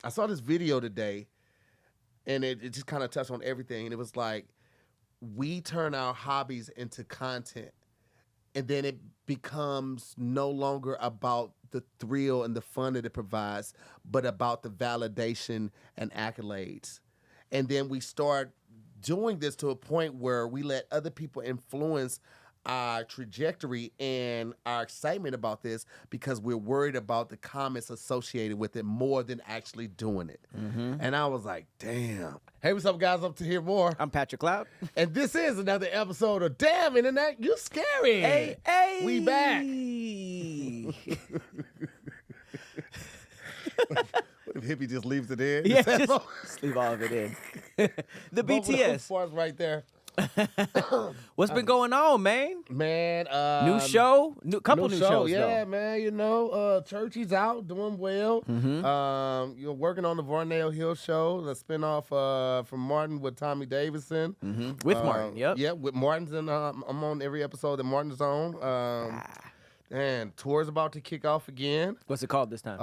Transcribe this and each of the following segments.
I saw this video today, and it just kind of touched on everything. And it was like, we turn our hobbies into content, and then it becomes no longer about the thrill and the fun that it provides, but about the validation and accolades. And then we start doing this to a point where we let other people influence our trajectory and our excitement about this because we're worried about the comments associated with it more than actually doing it. And I was like, damn. Hey, what's up, guys? I'm Tahir Moore. I'm Patrick Cloud. And this is another episode of Damn Internet, You Scary. Hey. We back. What if Hippie just leaves it in? Yeah, just leave all of it in. The BTS. Both right there. What's been going on, man? Man, New show? Couple new shows, yeah, though. man. You know, Churchy's out, doing well. You're working on the Varnell Hill show, the spinoff from Martin with Tommy Davidson. With Martin, yep. Yeah, with Martin's, and I'm on every episode that Martin's on. And tour's about to kick off again. What's it called this time?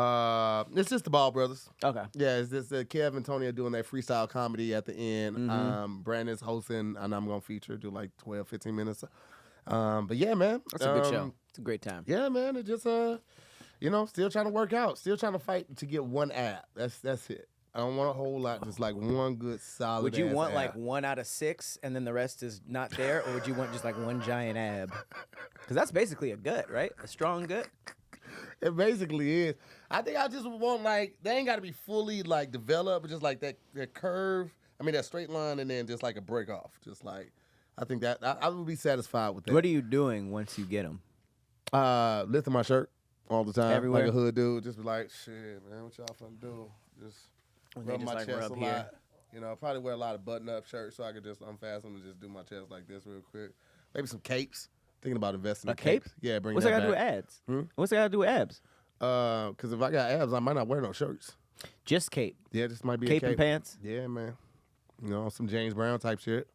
It's just the Ball Brothers. Okay. Yeah, it's just Kev and Tony are doing that freestyle comedy at the end. Brandon's hosting, and I'm going to do like 12, 15 minutes. But yeah, man. That's a good show. It's a great time. Yeah, man. It just, you know, still trying to work out. Still trying to fight to get one app. That's it. I don't want a whole lot, just like one good solid Would you want app. like 1 out of 6 and then the rest is not there? Or would you want just like one giant ab? Because that's basically a gut, right? A strong gut? It basically is. I think I just want like, they ain't got to be fully like developed, but just like that curve. I mean, that straight line and then just like a break off. Just like, I think that, I would be satisfied with that. What are you doing once you get them? Lifting my shirt all the time. Everywhere? Like a hood dude. Just be like, shit, man, what y'all finna do? Just rub my chest a lot. You know, probably wear a lot of button-up shirts so I could just unfasten them and just do my chest like this real quick. Maybe some capes. Thinking about investing in cape? capes. Yeah, bring What's that that got to do with back. abs? Hmm? What's that got to do with abs? Because if I got abs, I might not wear no shirts. Just cape. Yeah, this might be Cape a cape. and pants? Yeah, man. You know, some James Brown type shit.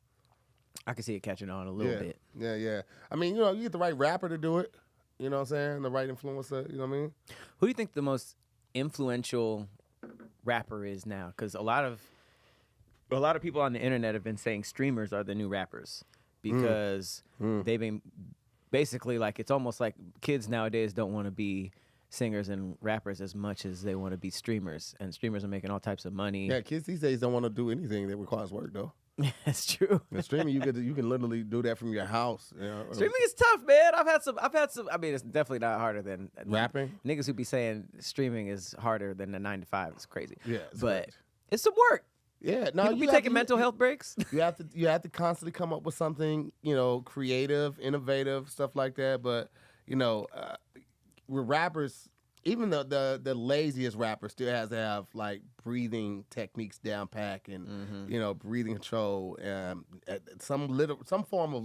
I can see it catching on a little bit. Yeah. I mean, you know, you get the right rapper to do it. You know what I'm saying? The right influencer, you know what I mean? Who do you think the most influential rapper is now? Because a lot of people on the internet have been saying streamers are the new rappers because they've been basically like, it's almost like kids nowadays don't want to be singers and rappers as much as they want to be streamers, and streamers are making all types of money. Yeah, kids these days don't want to do anything that requires work, though. That's true. And streaming, you can literally do that from your house. You know? Streaming is tough, man. I've had some. I mean, it's definitely not harder than Rapping? Niggas who be saying streaming is harder than the 9 to 5. It's crazy. Yeah, but crazy. It's some work. Yeah, no, People be taking mental health breaks. You have to constantly come up with something, you know, creative, innovative, stuff like that. But you know, with rappers, even the laziest rapper still has to have like breathing techniques down pack and you know, breathing control, some form of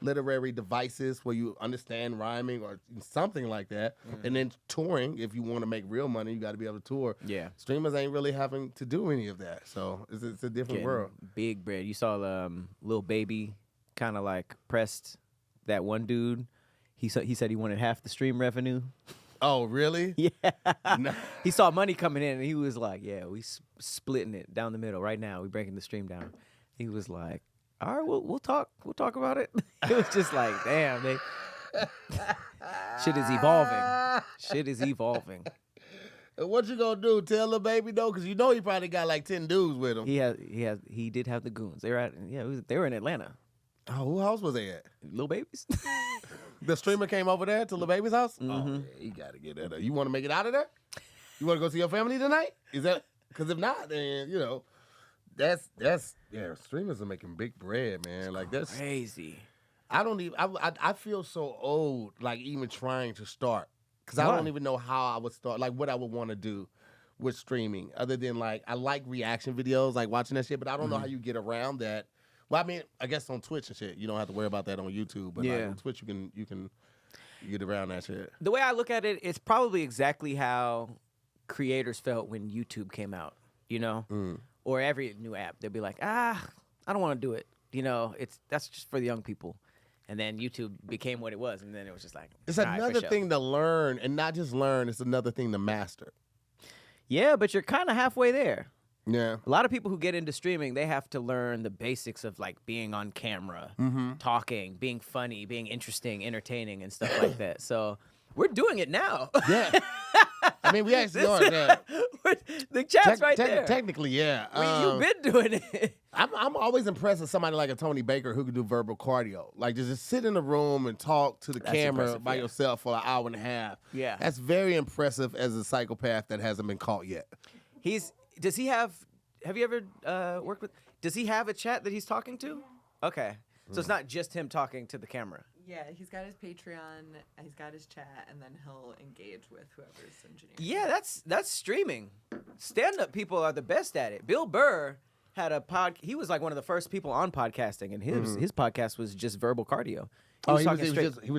literary devices where you understand rhyming or something like that. And then touring, if you want to make real money, you got to be able to tour. Yeah. Streamers ain't really having to do any of that, so it's a different Getting world. big bread. You saw Lil Baby kind of like pressed that one dude. He said he wanted half the stream revenue. Oh, really? Yeah. No. He saw money coming in and he was like, yeah, we splitting it down the middle right now. We breaking the stream down. He was like, all right, we'll talk. We'll talk about it. It was just like, damn, shit is evolving. Shit is evolving. What you gonna do? Tell the baby though, because you know he probably got like 10 dudes with him. He did have the goons. They were in Atlanta. Oh, who house was they at? Little babies. The streamer came over there to the baby's house. Oh, Mm-hmm. yeah, he got to get that. You want to make it out of there? You want to go see your family tonight? Is that because if not, then you know, that's yeah. Streamers are making big bread, man. Like that's crazy. I feel so old, like even trying to start, because I don't even know how I would start, like what I would want to do with streaming, other than like I like reaction videos, like watching that shit, but I don't know how you get around that. Well, I mean, I guess on Twitch and shit, you don't have to worry about that on YouTube, but like on Twitch, you can get around that shit. The way I look at it, it's probably exactly how creators felt when YouTube came out, you know, or every new app. They'll be like, I don't want to do it, you know. That's just for the young people. And then YouTube became what it was, and then it was just like It's all right, another thing to learn, and not just learn. It's another thing to master. Yeah, but you're kind of halfway there. Yeah. A lot of people who get into streaming, they have to learn the basics of like being on camera, talking, being funny, being interesting, entertaining, and stuff like that. So we're doing it now. Yeah. I mean, we actually are. Yeah. The chat's right there. Technically, yeah. You've been doing it. I'm always impressed with somebody like a Tony Baker who can do verbal cardio. Like just sit in a room and talk to the camera by yourself for an hour and a half. Yeah. That's very impressive as a psychopath that hasn't been caught yet. Does he have you ever worked with, does he have a chat that he's talking to? Okay. So it's not just him talking to the camera. Yeah, he's got his Patreon, he's got his chat, and then he'll engage with whoever's engineering. Yeah, that's streaming. Stand-up people are the best at it. Bill Burr had a he was like one of the first people on podcasting, and his podcast was just verbal cardio. He was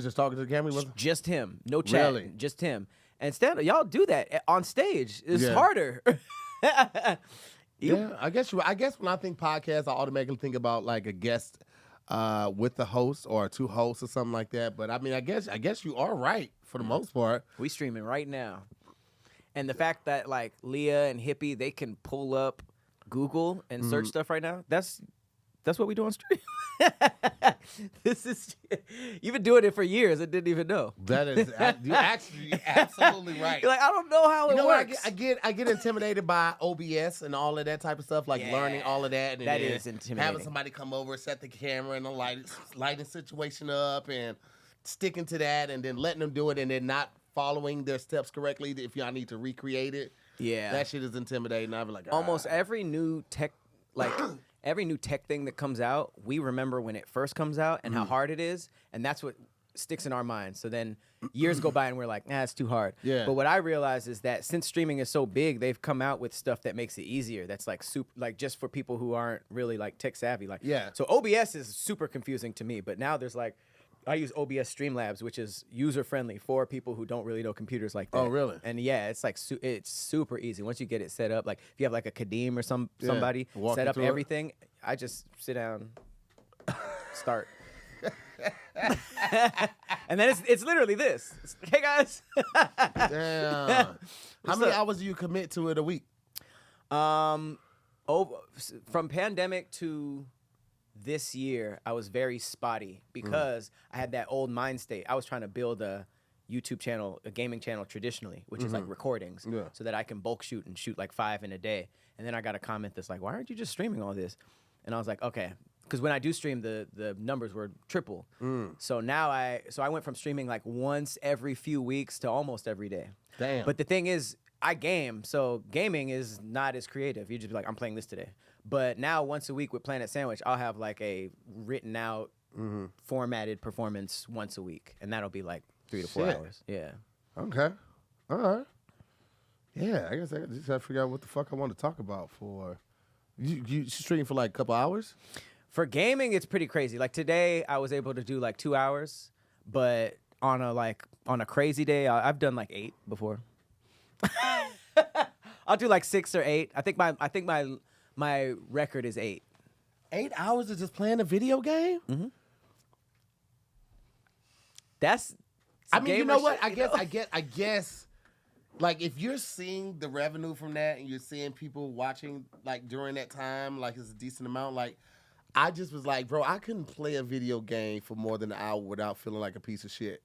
just talking to the camera? Just him. No chat. Really? Just him. And stand-up, y'all do that on stage. It's harder. Yeah, I guess when I think podcast, I automatically think about like a guest with the host or two hosts or something like that. But I mean, I guess you are right for the most part. We streaming right now. And the fact that like Leah and Hippie, they can pull up Google and search stuff right now, that's what we do on stream. You've been doing it for years and didn't even know. That is, you're actually absolutely right. You're like, I don't know how it works. I get intimidated by OBS and all of that type of stuff, like learning all of that. And that is intimidating. Having somebody come over, set the camera and the lighting situation up and sticking to that and then letting them do it and then not following their steps correctly if y'all need to recreate it. Yeah. That shit is intimidating. I'd be like, almost every new tech, every new tech thing that comes out, we remember when it first comes out and how hard it is, and that's what sticks in our minds. So then years go by and we're like, it's too hard. Yeah. But what I realize is that since streaming is so big, they've come out with stuff that makes it easier. That's like just for people who aren't really like tech savvy. Like, yeah. So OBS is super confusing to me, but now there's like, I use OBS Streamlabs, which is user-friendly for people who don't really know computers like that. Oh, really? And yeah, it's like it's super easy. Once you get it set up, like if you have like a Kadeem or somebody set up everything, I just sit down, start. And then it's literally this. Hey, guys. Damn. How many hours do you commit to it a week? From pandemic to this year, I was very spotty because I had that old mind state. I was trying to build a YouTube channel, a gaming channel traditionally, which is like recordings, so that I can bulk shoot and shoot like 5 in a day. And then I got a comment that's like, why aren't you just streaming all this? And I was like, okay. Because when I do stream, the numbers were triple. So now I went from streaming like once every few weeks to almost every day. Damn. But the thing is, I game, so gaming is not as creative. You just be like, I'm playing this today. But now once a week with Planet Sandwich, I'll have like a written out, formatted performance once a week, and that'll be like 3 to 4 hours. Yeah. Okay. All right. Yeah, I guess I just have to figure out what the fuck I want to talk about for. You stream for like a couple hours? For gaming, it's pretty crazy. Like today, I was able to do like 2 hours, but on a crazy day, I've done like 8 before. I'll do like 6 or 8. I think my record is 8. 8 hours of just playing a video game? Mm-hmm. That's. I mean, you know what? I guess. Like, if you're seeing the revenue from that and you're seeing people watching, like, during that time, like, it's a decent amount, like, I just was like, bro, I couldn't play a video game for more than an hour without feeling like a piece of shit.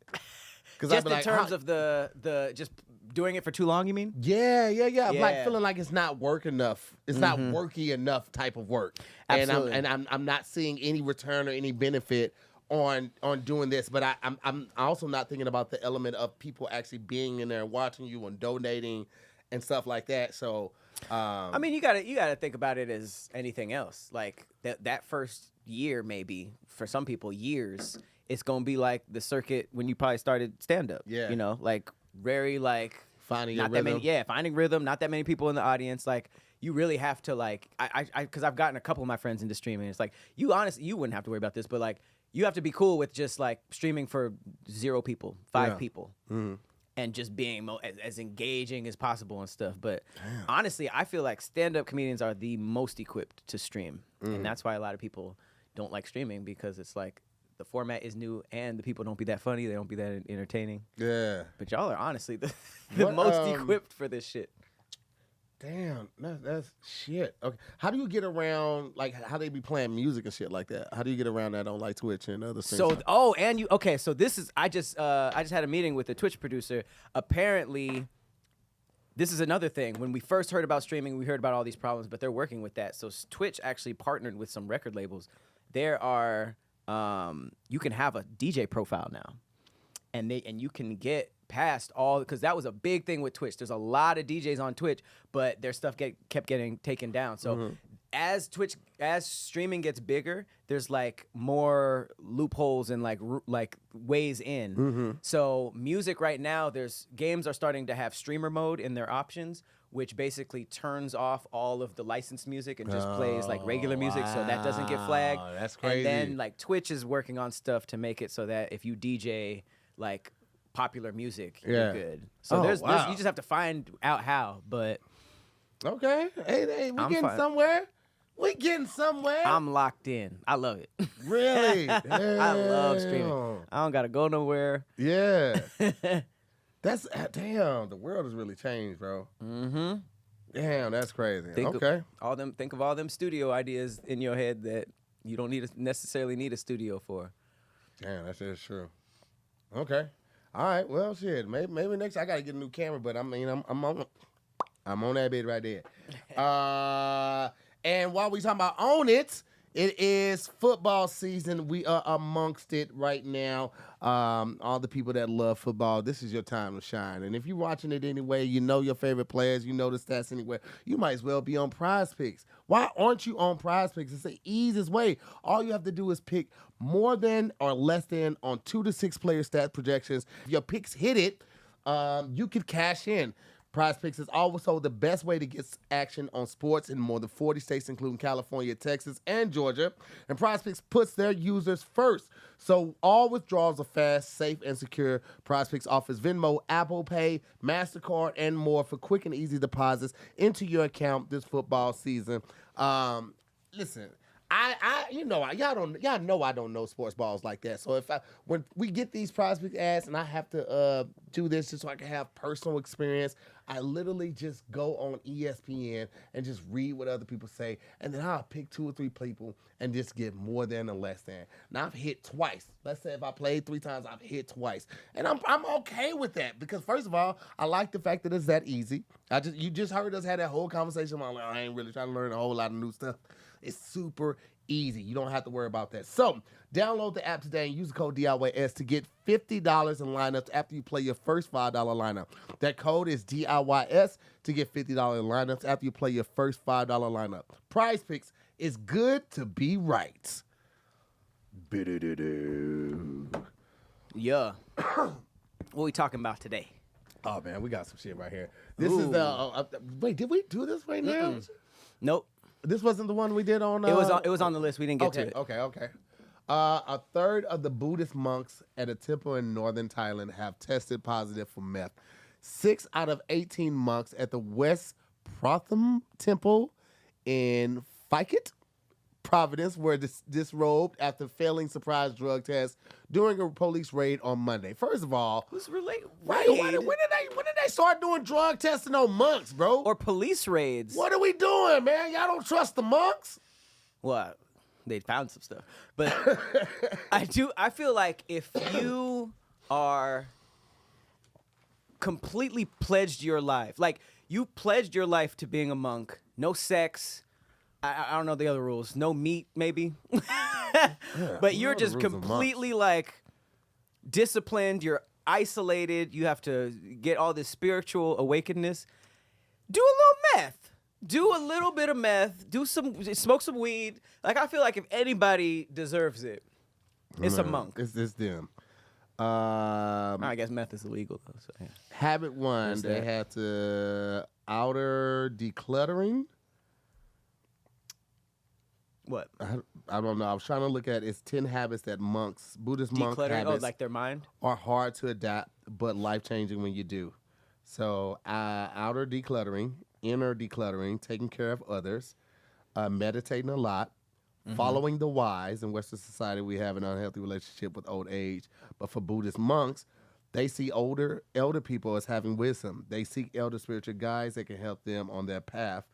Just in terms of the just doing it for too long, you mean? Yeah. I'm like feeling like it's not work enough. It's not worky enough type of work. Absolutely. And I'm not seeing any return or any benefit on doing this. But I'm also not thinking about the element of people actually being in there and watching you and donating and stuff like that. So I mean, you gotta think about it as anything else. Like that first year, maybe for some people, years. It's gonna be like the circuit when you probably started stand up. Yeah, you know, like very like finding not your that rhythm. many. Yeah, finding rhythm. Not that many people in the audience. Like you really have to like I because I've gotten a couple of my friends into streaming. It's like you honestly you wouldn't have to worry about this, but like you have to be cool with just like streaming for 0 people, 5 people. And just being as engaging as possible and stuff. But honestly, I feel like stand-up comedians are the most equipped to stream. And that's why a lot of people don't like streaming, because it's like the format is new and the people don't be that funny. They don't be that entertaining. Yeah. But y'all are honestly the most equipped for this shit. Damn, that's shit. Okay, how do you get around? Like, how they be playing music and shit like that? How do you get around that on like Twitch and other things? So, and you okay? So this is I just had a meeting with a Twitch producer. Apparently, this is another thing. When we first heard about streaming, we heard about all these problems, but they're working with that. So Twitch actually partnered with some record labels. There are you can have a DJ profile now, and you can get past all, because that was a big thing with Twitch. There's a lot of DJs on Twitch, but their stuff kept getting taken down. So as streaming gets bigger, there's like more loopholes and like ways in. So music right now, games are starting to have streamer mode in their options, which basically turns off all of the licensed music and just plays like regular music, so that doesn't get flagged. That's crazy. And then like Twitch is working on stuff to make it so that if you DJ like popular music, you're good. So there's you just have to find out how. But okay, hey, we getting somewhere. We getting somewhere. I'm locked in. I love it. Really? I love streaming. I don't gotta go nowhere. Yeah. That's damn. The world has really changed, bro. Damn, that's crazy. Think of all them studio ideas in your head that you don't necessarily need a studio for. Damn, that's just true. Okay. All right. Well, shit. Maybe next I gotta get a new camera, but I mean, I'm on that bit right there. And while we talking about on it, it is football season. We are amongst it right now. All the people that love football, this is your time to shine. And if you're watching it anyway, you know your favorite players, you know the stats anywhere, you might as well be on PrizePicks. Why aren't you on PrizePicks? It's the easiest way. All you have to do is pick more than or less than on 2 to 6 player stat projections. If your picks hit it, you could cash in. PrizePicks is also the best way to get action on sports in more than 40 states, including California, Texas, and Georgia. And PrizePicks puts their users first. So all withdrawals are fast, safe, and secure. PrizePicks offers Venmo, Apple Pay, MasterCard, and more for quick and easy deposits into your account this football season. Listen, y'all know I don't know sports balls like that. So when we get these PrizePicks ads and I have to do this just so I can have personal experience, I literally just go on ESPN and just read what other people say, and then I'll pick 2 or 3 people and just get more than or less than. Now I've hit twice. Let's say if I played 3 times, I've hit twice, and I'm okay with that because first of all, I like the fact that it's that easy. You just heard us have that whole conversation. I'm like, I ain't really trying to learn a whole lot of new stuff. It's super easy. You don't have to worry about that. So download the app today and use the code DIYS to get $50 in lineups after you play your first $5 lineup. That code is DIYS to get $50 in lineups after you play your first $5 lineup. PrizePicks is good to be right. Yeah. What we talking about today? Oh, man, we got some shit right here. This is the... wait, did we do this right now? Nope. This wasn't the one we did on... It was on the list. We didn't get to it. Okay. A third of the Buddhist monks at a temple in northern Thailand have tested positive for meth. 6 out of 18 monks at the West Protham Temple in Phuket, Providence, were disrobed after failing surprise drug tests during a police raid on Monday. First of all, who's related? Right? When did they start doing drug testing on monks, bro? Or police raids? What are we doing, man? Y'all don't trust the monks? What? They found some stuff, but I feel like if you are completely pledged your life, like you pledged your life to being a monk, no sex. I don't know the other rules. No meat, maybe. But you're just completely like disciplined. You're isolated. You have to get all this spiritual awakeness. Do a little meth. Do a little bit of meth. Smoke some weed. Like I feel like if anybody deserves it, it's a monk. It's them. I guess meth is illegal though. So, yeah. Habit 1, they had to outer decluttering. What? I don't know. I was trying to look at it's 10 habits that Buddhist monk habits, like their mind, are hard to adapt but life changing when you do. So outer decluttering, inner decluttering, taking care of others, meditating a lot, following the wise. In Western society, we have an unhealthy relationship with old age, but for Buddhist monks, They see elder people as having wisdom. They seek elder spiritual guides that can help them on their path.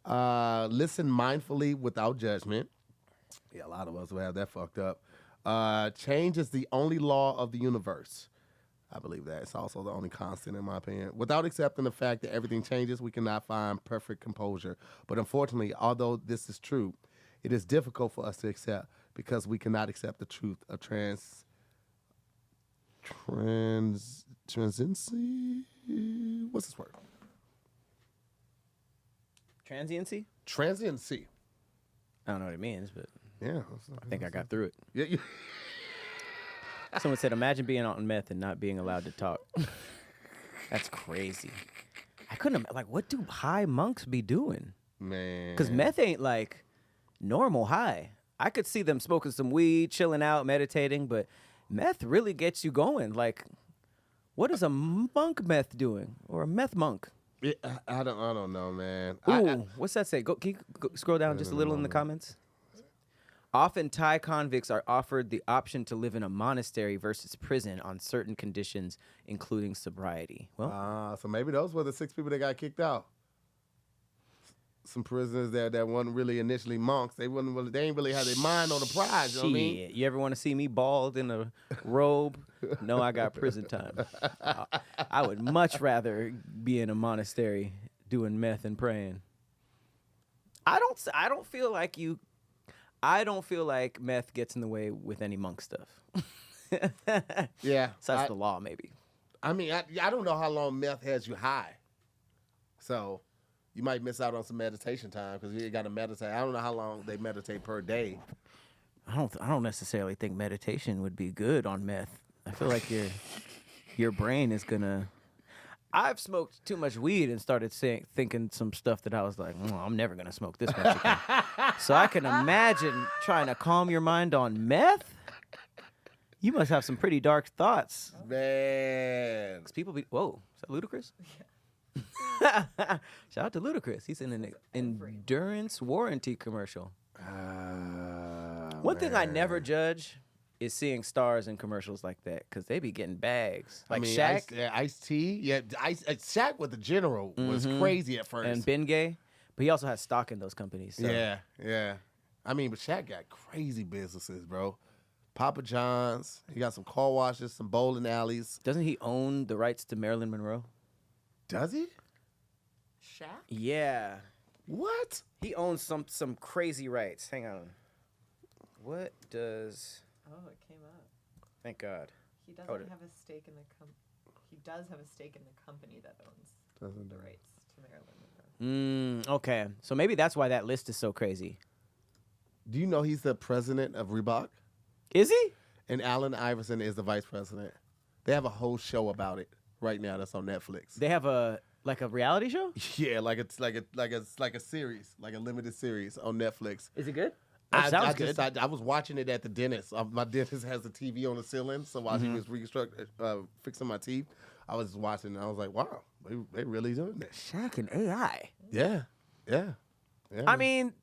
Listen mindfully without judgment. Yeah, a lot of us will have that fucked up. Change is the only law of the universe. I believe that. It's also the only constant, in my opinion. Without accepting the fact that everything changes, we cannot find perfect composure. But unfortunately, although this is true, it is difficult for us to accept because we cannot accept the truth of transiency. What's this word? Transiency? Transiency. I don't know what it means, but Yeah. I think I got through it. Yeah. Someone said, imagine being on meth and not being allowed to talk. That's crazy. I couldn't, like, what do high monks be doing? Man. Because meth ain't like normal high. I could see them smoking some weed, chilling out, meditating, but meth really gets you going. Like, what is a monk meth doing? Or a meth monk? Yeah, I don't know, man. Ooh, what's that say? Can you scroll down just a little in the comments? Often Thai convicts are offered the option to live in a monastery versus prison on certain conditions, including sobriety. Well, So maybe those were the 6 people that got kicked out. Some prisoners that weren't really initially monks. They ain't really had their mind on the prize. You know what I mean? You ever want to see me bald in a robe? No, I got prison time. I would much rather be in a monastery doing meth and praying. I don't feel like meth gets in the way with any monk stuff. Yeah. So that's the law, maybe. I mean, I don't know how long meth has you high. So you might miss out on some meditation time because you got to meditate. I don't know how long they meditate per day. I don't necessarily think meditation would be good on meth. I feel like your brain is gonna. I've smoked too much weed and started thinking some stuff that I was like, I'm never gonna smoke this much again. So I can imagine trying to calm your mind on meth. You must have some pretty dark thoughts, Man. 'Cause people be. Whoa, is that Ludacris? Yeah. Shout out to Ludacris. He's in an endurance warranty commercial. One thing I never judge is seeing stars in commercials like that because they be getting bags. Like Shaq. Ice-T. Yeah, Shaq with the general was crazy at first. And Bengay. But he also has stock in those companies. So. Yeah. I mean, but Shaq got crazy businesses, bro. Papa John's. He got some car washes, some bowling alleys. Doesn't he own the rights to Marilyn Monroe? Does he? Shaq? Yeah. What? He owns some crazy rights. Hang on. What does... Oh, it came up. Thank God. He doesn't have a stake in the He does have a stake in the company that owns the rights to Marilyn Monroe. Okay. So maybe that's why that list is so crazy. Do you know he's the president of Reebok? Is he? And Allen Iverson is the vice president. They have a whole show about it right now that's on Netflix. They have a reality show? Yeah, like a series, like a limited series on Netflix. Is it good? Sounds good. I was watching it at the dentist. My dentist has a TV on the ceiling, so while he was fixing my teeth, I was watching and I was like, wow, they really doing that. Shaq and AI. Yeah. I mean,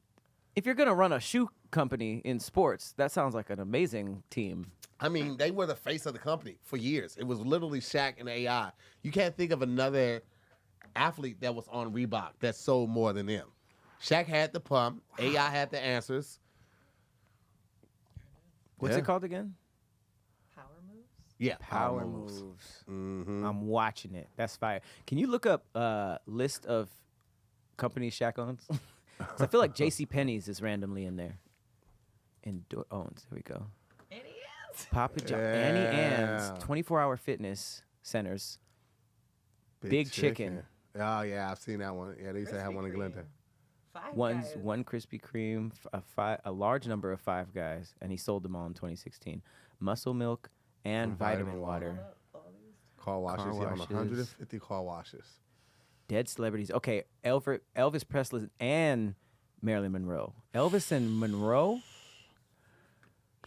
if you're going to run a shoe company in sports, that sounds like an amazing team. I mean, they were the face of the company for years. It was literally Shaq and AI. You can't think of another athlete that was on Reebok that sold more than them. Shaq had the pump. AI had the answers. What's it called again? Power moves? Yeah, Power Moves. Mm-hmm. I'm watching it. That's fire. Can you look up a list of companies Shaq owns? 'Cause I feel like JCPenney's is randomly in there. Owns. Here we go. Annie Ann's. Papa John. Annie Ann's 24-hour fitness centers. Big Chicken. Oh, yeah, I've seen that one. Yeah, they used to have one in Glendale. One Krispy Kreme, a large number of Five Guys, and he sold them all in 2016. Muscle Milk and Vitamin Water. Car washes. He owned 150 car washes. Dead celebrities. Okay, Elvis Presley and Marilyn Monroe. Elvis and Monroe?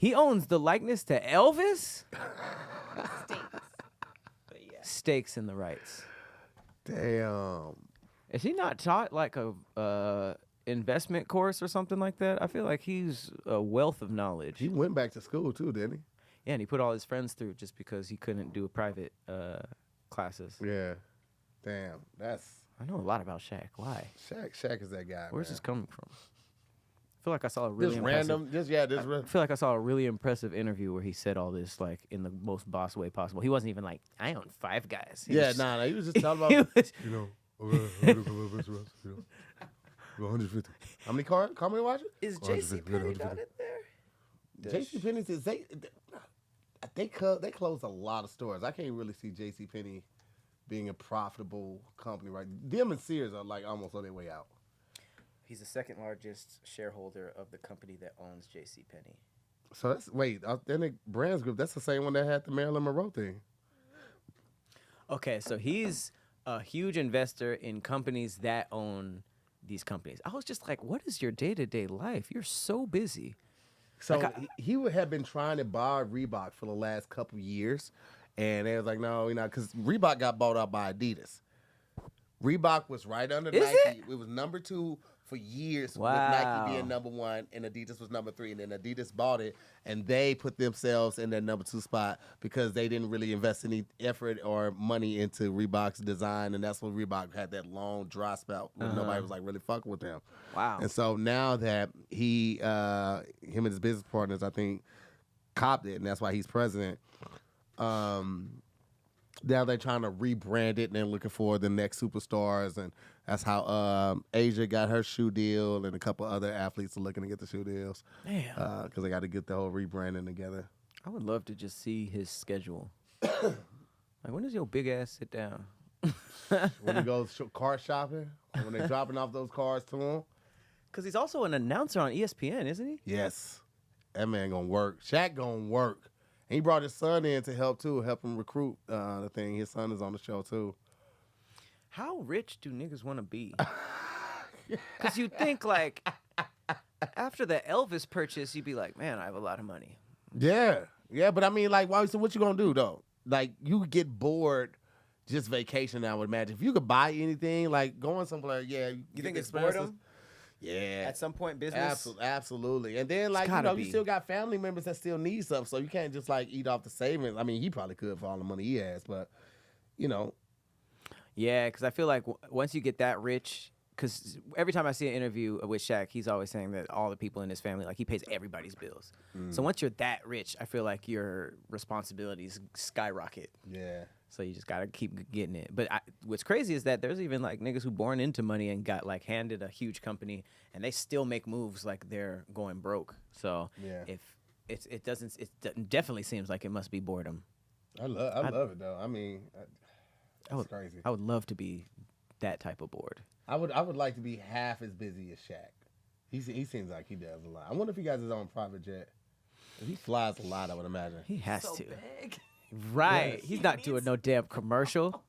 He owns the likeness to Elvis? Stakes in the rights. Damn. Is he not taught like a investment course or something like that? I feel like he's a wealth of knowledge. He went back to school too, didn't he? Yeah, and he put all his friends through just because he couldn't do private classes. Yeah. Damn, I know a lot about Shaq. Why? Shaq is that guy. Where's man. this coming from? I feel like I saw a really Just impressive, random, I feel like I saw a really impressive interview where he said all this like in the most boss way possible. He wasn't even like, I own 5 guys. He was just- he was just talking about, he was- you know, 150. How many cars? How many watches? Is JC Penney done it there? JC Penney's is they closed a lot of stores. I can't really see JC Penney being a profitable company, right? Them and Sears are like almost on their way out. He's the second largest shareholder of the company that owns J.C. Penney. So that's Authentic Brands Group. That's the same one that had the Marilyn Monroe thing. Okay, so he's a huge investor in companies that own these companies. I was just like, what is your day-to-day life? You're so busy. So Like he would have been trying to buy Reebok for the last couple years, and they was like, no, because Reebok got bought out by Adidas. Reebok was right under Is Nike. it? It was number 2 for years, Wow. with Nike being number 1, and Adidas was number 3. And then Adidas bought it, and they put themselves in that number 2 spot because they didn't really invest any effort or money into Reebok's design, and that's when Reebok had that long dry spell when nobody was like really fucking with them. Wow. And so now that him and his business partners, I think, copped it, and that's why he's president. Now they're trying to rebrand it, and they're looking for the next superstars, and that's how Asia got her shoe deal, and a couple other athletes are looking to get the shoe deals. Damn. Because they got to get the whole rebranding together. I would love to just see his schedule. Like, when does your big ass sit down? When he goes car shopping, when they're dropping off those cars to him. Because he's also an announcer on ESPN, isn't he? Yes, that man gonna work. Shaq gonna work. And he brought his son in to help him recruit the thing. His son is on the show too. How rich do niggas want to be? Because you think, like, after the Elvis purchase, you'd be like, man, I have a lot of money. Yeah, but I mean, like, so what you gonna do though? Like, you get bored just vacation. I would imagine if you could buy anything, like going somewhere. Yeah, You think it's boredom? Yeah, At some point, business? absolutely. And then, like, you still got family members that still need stuff, so you can't just like eat off the savings. I mean, he probably could for all the money he has, but you know. Yeah, because I feel like once you get that rich, because every time I see an interview with Shaq, he's always saying that all the people in his family, like, he pays everybody's bills. So once you're that rich, I feel like your responsibilities skyrocket. Yeah. So you just got to keep getting it. But what's crazy is that there's even, like, niggas who born into money and got, like, handed a huge company, and they still make moves like they're going broke. So Yeah. if it definitely seems like it must be boredom. I love it though. I mean, that's crazy. I would love to be that type of bored. I would like to be half as busy as Shaq. He seems like he does a lot. I wonder if he got his own private jet. He flies a lot, I would imagine. He has So to. big. Right. Yes. He's not doing no damn commercial.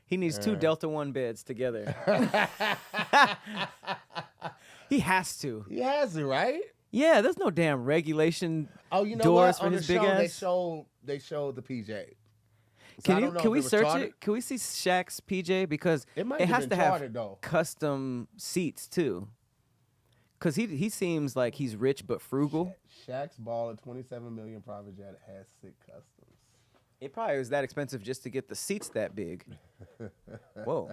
He needs 2 Delta One beds together. He has to. He has to, right? Yeah, there's no damn regulation Oh, you know doors what? for On his the big show, ass. they showed the PJ. So I don't know Can if we it was search chartered. it? Can we see Shaq's PJ? Because It might it have has been to have chartered, though. custom seats too. Because he seems like he's rich but frugal. Shaq's ball at $27 million private jet has 6 customs. It probably was that expensive just to get the seats that big. Whoa. Nope.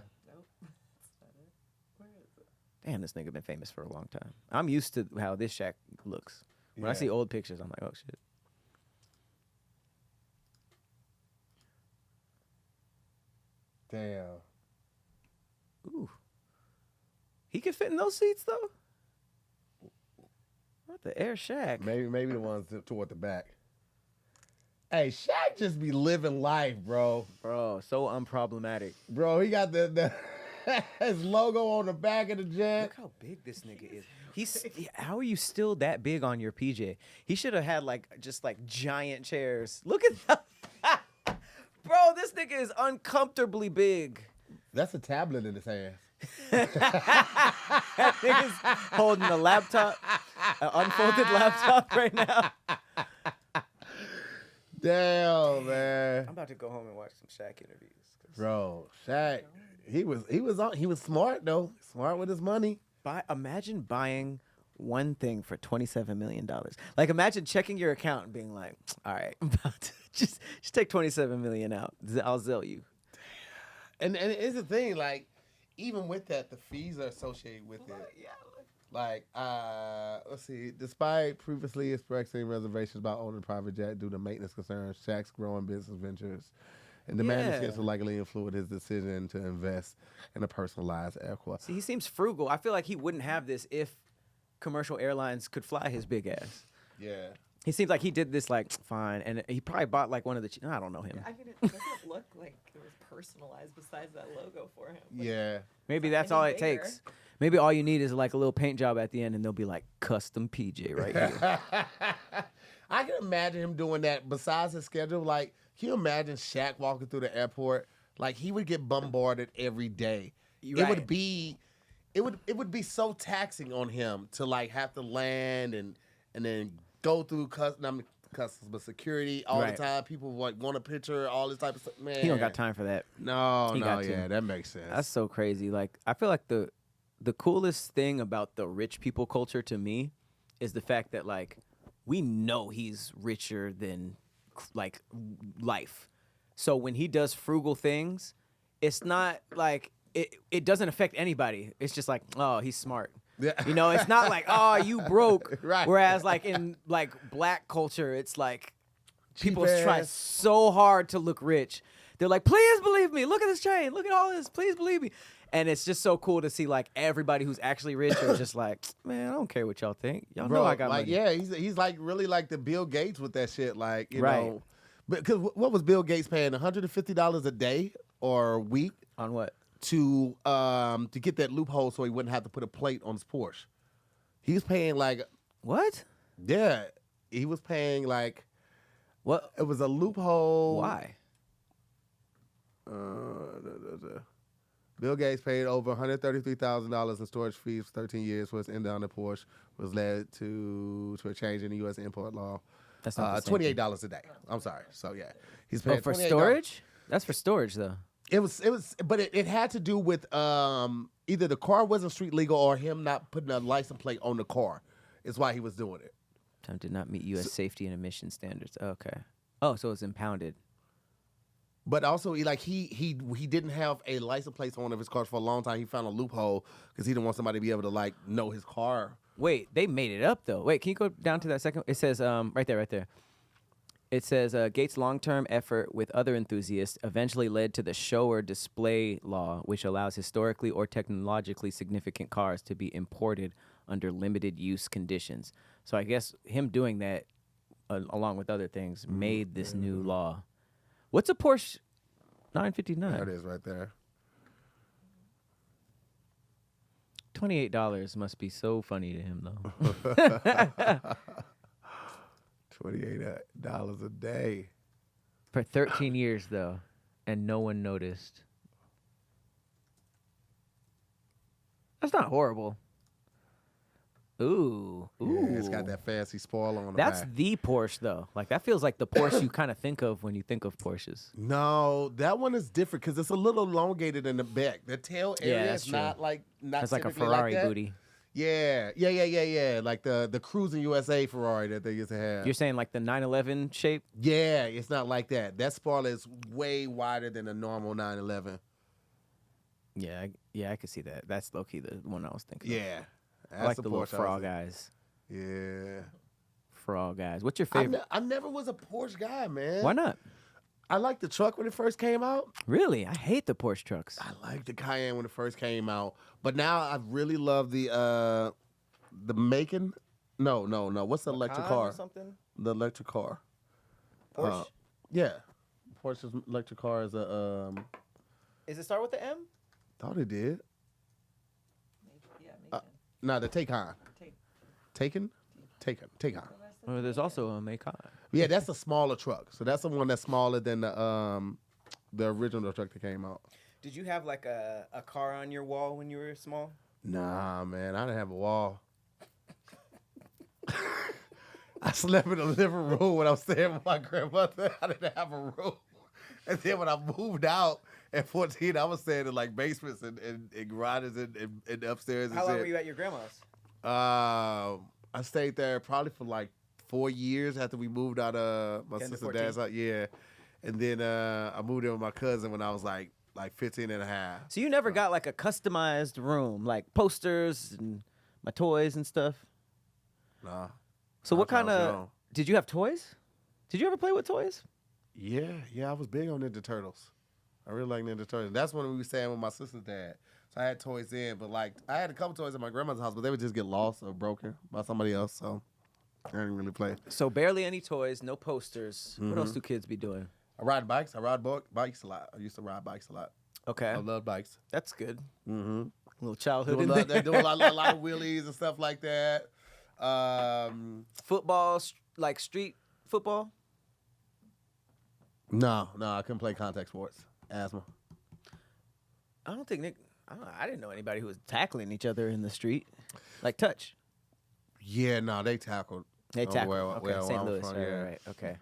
That's not it. Where is it? Damn, this nigga been famous for a long time. I'm used to how this Shaq looks. When I Yeah. see old pictures, I'm like, oh shit. Damn. Ooh. He can fit in those seats though. What the Air Shaq? Maybe the ones toward the back. Hey, Shaq just be living life, bro. Bro, so unproblematic. Bro, he got the his logo on the back of the jet. Look how big this nigga is. How are you still that big on your PJ? He should have had just giant chairs. Look at that. Bro, this nigga is uncomfortably big. That's a tablet in his hand. That nigga's holding a laptop, an unfolded laptop right now. Damn, man. I'm about to go home and watch some Shaq interviews. Bro, Shaq, he was smart though. Smart with his money. Imagine buying one thing for $27 million. Like, imagine checking your account and being like, all right, I'm about to just take $27 million out. I'll Zelle you. And it's the thing, like, even with that, the fees are associated with it. Yeah. Like, let's see. Despite previously expressing reservations about owning a private jet due to maintenance concerns, Shaq's growing business ventures and demand skills will likely influence his decision to invest in a personalized aircraft. See, he seems frugal. I feel like he wouldn't have this if commercial airlines could fly his big ass. Yeah. He seems like he did this like fine, and he probably bought like one of the. I don't know him. I mean, it doesn't look like it was personalized besides that logo for him. Like, Yeah. Maybe that's all it takes. Maybe all you need is like a little paint job at the end, and they'll be like custom PJ right here. I can imagine him doing that. Besides his schedule, like, can you imagine Shaq walking through the airport? Like, he would get bombarded every day. It would be so taxing on him to like have to land and then go through customs, but security all the time. People like want a picture, all this type of stuff. Man, He don't got time for that. That makes sense. That's so crazy. Like, I feel like the coolest thing about the rich people culture to me is the fact that like we know he's richer than like life. So when he does frugal things, it's not like it doesn't affect anybody. It's just like, oh, he's smart. Yeah. You know, it's not like, oh, you broke. Right. Whereas like in like black culture, it's like people Cheap try ass. so hard to look rich. They're like, please believe me. Look at this chain. Look at all this. Please believe me. And it's just so cool to see like everybody who's actually rich are just like, man, I don't care what y'all think. Y'all know I got like, money. yeah, he's like really like the Bill Gates with that shit. Like, you Right. know, because what was Bill Gates paying? $150 a day or a week On what? to get that loophole so he wouldn't have to put a plate on his Porsche. He was paying like, What? yeah, he was paying like, What? it was a loophole. Why? Bill Gates paid over $133,000 in storage fees for 13 years for his end down the Porsche, was led to a change in the U.S. import law. That's not the same thing. $28 a day. I'm sorry. So yeah, he's Oh, paying for $28. storage? That's for storage though. It was, but it had to do with either the car wasn't street legal or him not putting a license plate on the car. Is why he was doing it. Time did not meet U.S. safety and emission standards. Okay. Oh, so it's impounded. But also, he didn't have a license plate on one of his cars for a long time. He found a loophole because he didn't want somebody to be able to like know his car. Wait, they made it up though. Wait, can you go down to that second? It says right there. It says Gates' long-term effort with other enthusiasts eventually led to the show or display law, which allows historically or technologically significant cars to be imported under limited use conditions. So I guess him doing that, along with other things, made this new law. What's a Porsche 959? There it is right there. $28 must be so funny to him though. $28 a day. For 13 years though, and no one noticed. That's not horrible. Ooh. Yeah, it's got that fancy spoiler on the That's back. the Porsche though. Like that feels like the Porsche you kind of think of when you think of Porsches. No, that one is different because it's a little elongated in the back. The tail area that's is true. not That's like a typically Ferrari that. booty. Yeah. Like the Cruising USA Ferrari that they used to have. You're saying like the 911 shape? Yeah, it's not like that. That spoiler is way wider than a normal 911. Yeah, I could see that. That's low key the one I was thinking. Yeah. Of. I like the little frog guy. eyes. Yeah. Frog eyes. What's your favorite? I never was a Porsche guy, man. Why not? I liked the truck when it first came out. Really? I hate the Porsche trucks. I liked the Cayenne when it first came out. But now I really love the Macon. No. What's the electric car? Or something? The electric car. Porsche? Yeah. Porsche's electric car is a Is it start with the M? thought it did. Yeah, Macon. No, the Taycan. Taken? Taycan. Oh, there's also a Macan. Yeah, that's a smaller truck. So that's the one that's smaller than the original truck that came out. Did you have like a car on your wall when you were small? Nah, man, I didn't have a wall. I slept in the living room when I was staying with my grandmother. I didn't have a room. And then when I moved out at 14, I was staying in like basements and garages and upstairs and How long shit. were you at your grandma's? I stayed there probably for like 4 years after we moved out of my sister's dad's house. Yeah. And then I moved in with my cousin when I was like 15 and a half. So you never got like a customized room, like posters and my toys and stuff? Nah. So what kind of, did you have toys? Did you ever play with toys? Yeah, I was big on Ninja Turtles. I really like Ninja Turtles. That's when we were staying with my sister's dad. So I had toys then, but like I had a couple toys at my grandmother's house, but they would just get lost or broken by somebody else. So I didn't really play. So barely any toys, no posters. What else do kids be doing? I ride bikes. I ride bikes a lot. I used to ride bikes a lot. Okay. I love bikes. That's good. Mm-hmm. Little childhood in They there. do a lot of wheelies and stuff like that. Football, like street football? No, I couldn't play contact sports. Asthma. I didn't know anybody who was tackling each other in the street. Like touch. Yeah, no, they tackled. They tackled. Where St. Louis. from, Right. Okay.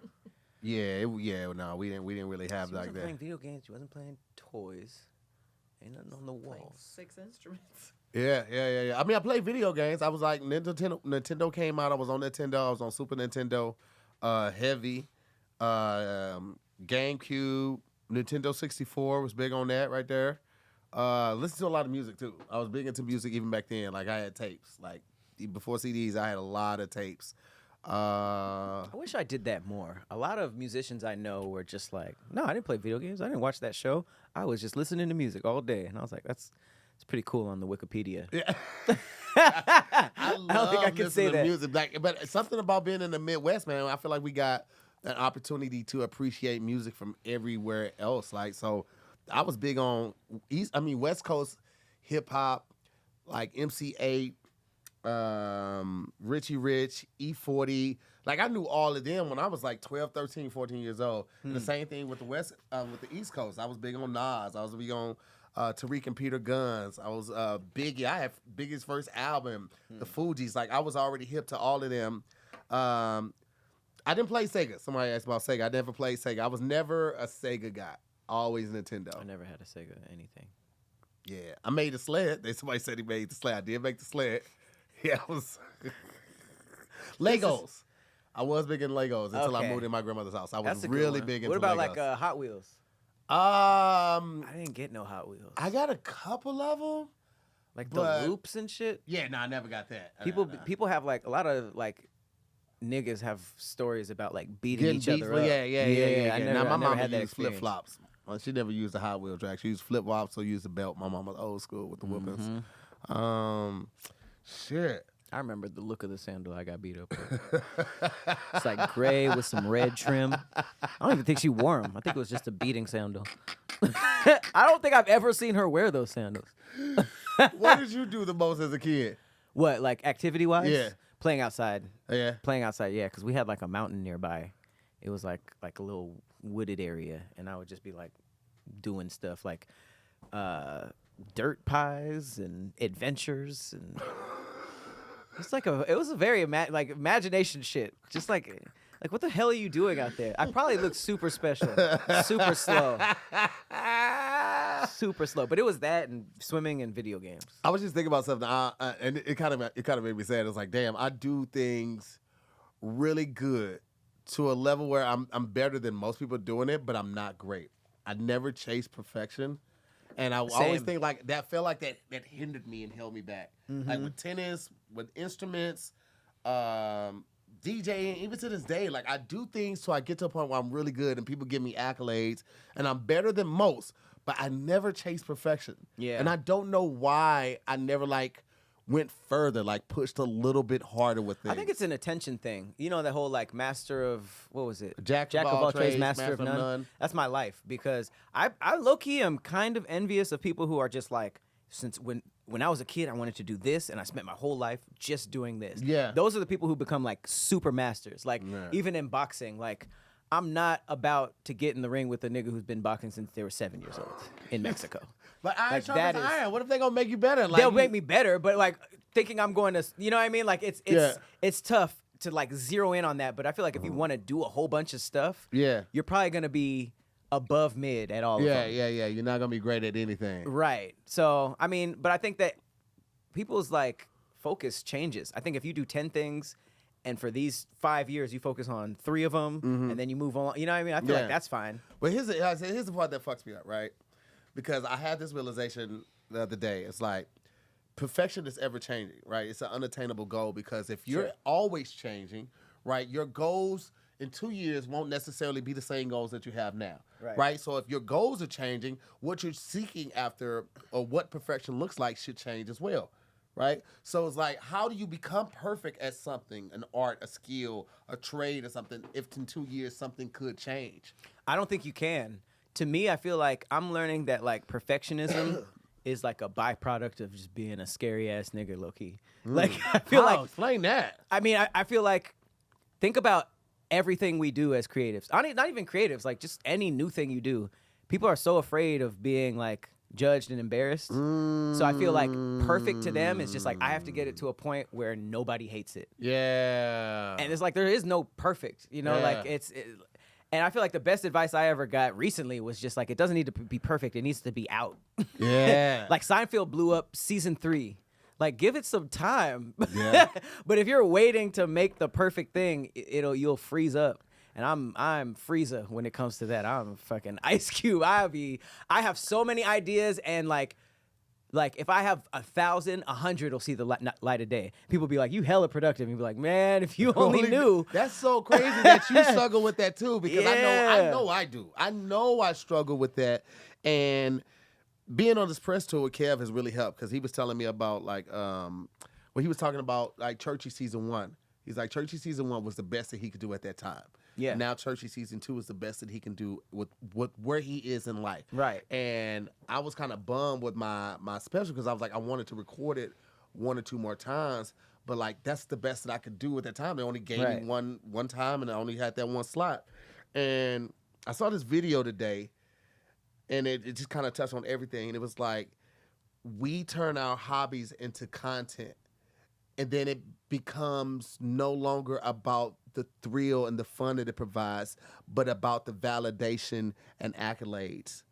Yeah, no, we didn't really have So you like wasn't that. playing video games. You wasn't playing toys. Ain't nothing on the Playing wall. 6 instruments. Yeah. I mean, I played video games. I was like, Nintendo came out. I was on Nintendo. I was on Super Nintendo, Heavy, GameCube, Nintendo 64 was big on that right there. Listened to a lot of music too. I was big into music even back then. Like I had tapes. Like before CDs, I had a lot of tapes. I wish I did that more. A lot of musicians I know were just like, no, I didn't play video games. I didn't watch that show. I was just listening to music all day. And I was like, it's pretty cool on the Wikipedia. Yeah. I love don't think I can say listening to that. music. Like, but something about being in the Midwest, man. I feel like we got an opportunity to appreciate music from everywhere else. Like, so I was big on West Coast hip hop, like MC8, Richie Rich, E40. Like I knew all of them when I was like 12, 13, 14 years old. And the same thing with with the East Coast. I was big on Nas. I was big on Tariq and Peter Guns. I was Biggie. I had Biggie's first album, the Fugees. Like I was already hip to all of them. I didn't play Sega. Somebody asked about Sega. I never played Sega. I was never a Sega guy. Always Nintendo. I never had a Sega anything. Yeah, I made a sled. Somebody said he made the sled. I did make the sled. Yeah, I was Legos. I was big in Legos until I moved in my grandmother's house. I was really big into Legos. What about like Hot Wheels? I didn't get no Hot Wheels. I got a couple of them. Like the loops and shit. Yeah, no, I never got that. People have like a lot of like niggas have stories about like beating each other up. Yeah. Now my mom had that used flip flops. Well, she never used a Hot Wheel track. She used flip flops or used a belt. My mom was old school with the whoopings. Shit. I remember the look of the sandal I got beat up with. It's like gray with some red trim. I don't even think she wore them. I think it was just a beating sandal. I don't think I've ever seen her wear those sandals. What did you do the most as a kid? What, like activity-wise? Yeah. Playing outside. Yeah. Playing outside, yeah, because we had like a mountain nearby. It was like a little wooded area, and I would just be like doing stuff like dirt pies and adventures and it was a very imagination shit. Just like what the hell are you doing out there? I probably looked super special, super slow, but it was that and swimming and video games. I was just thinking about something, and it kind of made me sad. It's like, damn, I do things really good to a level where I'm better than most people doing it, but I'm not great. I never chase perfection. And I always think like that felt like that hindered me and held me back. Like with tennis, with instruments, DJing, even to this day, like I do things so I get to a point where I'm really good and people give me accolades and I'm better than most, but I never chase perfection. Yeah. And I don't know why I never like went further, like pushed a little bit harder with things. I think it's an attention thing. You know, that whole like master of, what was it? Jack of all trades, master of none. That's my life because I low-key am kind of envious of people who are just like, since when I was a kid, I wanted to do this and I spent my whole life just doing this. Yeah. Those are the people who become like super masters. Like even in boxing, like I'm not about to get in the ring with a nigga who's been boxing since they were 7 years old in Mexico. But iron sharpens iron. What if they gonna make you better? Like, they'll make me better, but like thinking I'm going to, you know what I mean? Like it's tough to like zero in on that. But I feel like if you want to do a whole bunch of stuff, you're probably gonna be above mid at all of them. Yeah. You're not gonna be great at anything. Right. So I mean, but I think that people's like focus changes. I think if you do 10 things and for these 5 years you focus on 3 of them and then you move on, you know what I mean? I feel like that's fine. But here's the part that fucks me up, right? Because I had this realization the other day. It's like perfection is ever changing, right? It's an unattainable goal because if you're always changing, right, your goals in 2 years won't necessarily be the same goals that you have now, right? So if your goals are changing, what you're seeking after or what perfection looks like should change as well, right? So it's like, how do you become perfect at something, an art, a skill, a trade or something, if in 2 years something could change? I don't think you can. To me, I feel like I'm learning that like perfectionism is like a byproduct of just being a scary ass nigga, low key. Like I feel like explain that. I mean, I feel like think about everything we do as creatives. Not even creatives, like just any new thing you do. People are so afraid of being like judged and embarrassed. So I feel like perfect to them is just like I have to get it to a point where nobody hates it. Yeah. And it's like there is no perfect, you know, like and I feel like the best advice I ever got recently was just like, it doesn't need to be perfect. It needs to be out. Yeah. Like Seinfeld blew up season 3. Like give it some time. Yeah. But if you're waiting to make the perfect thing, you'll freeze up. And I'm Frieza when it comes to that. I'm fucking Ice Cube. I have so many ideas and like if I have 1,000, 100 will see the light of day. People be like, you hella productive. And you be like, man, if you only knew. That's so crazy that you struggle with that too, because I know I do. I know I struggle with that. And being on this press tour with Kev has really helped because he was telling me about like, he was talking about like Churchy season 1. He's like, Churchy season 1 was the best that he could do at that time. Yeah. Now Churchy season 2 is the best that he can do with where he is in life. Right. And I was kind of bummed with my special because I was like, I wanted to record it 1 or 2 more times, but like that's the best that I could do at that time. They only gave me one time, and I only had that one slot. And I saw this video today, and it just kind of touched on everything. And it was like, we turn our hobbies into content, and then it becomes no longer about the thrill and the fun that it provides, but about the validation and accolades.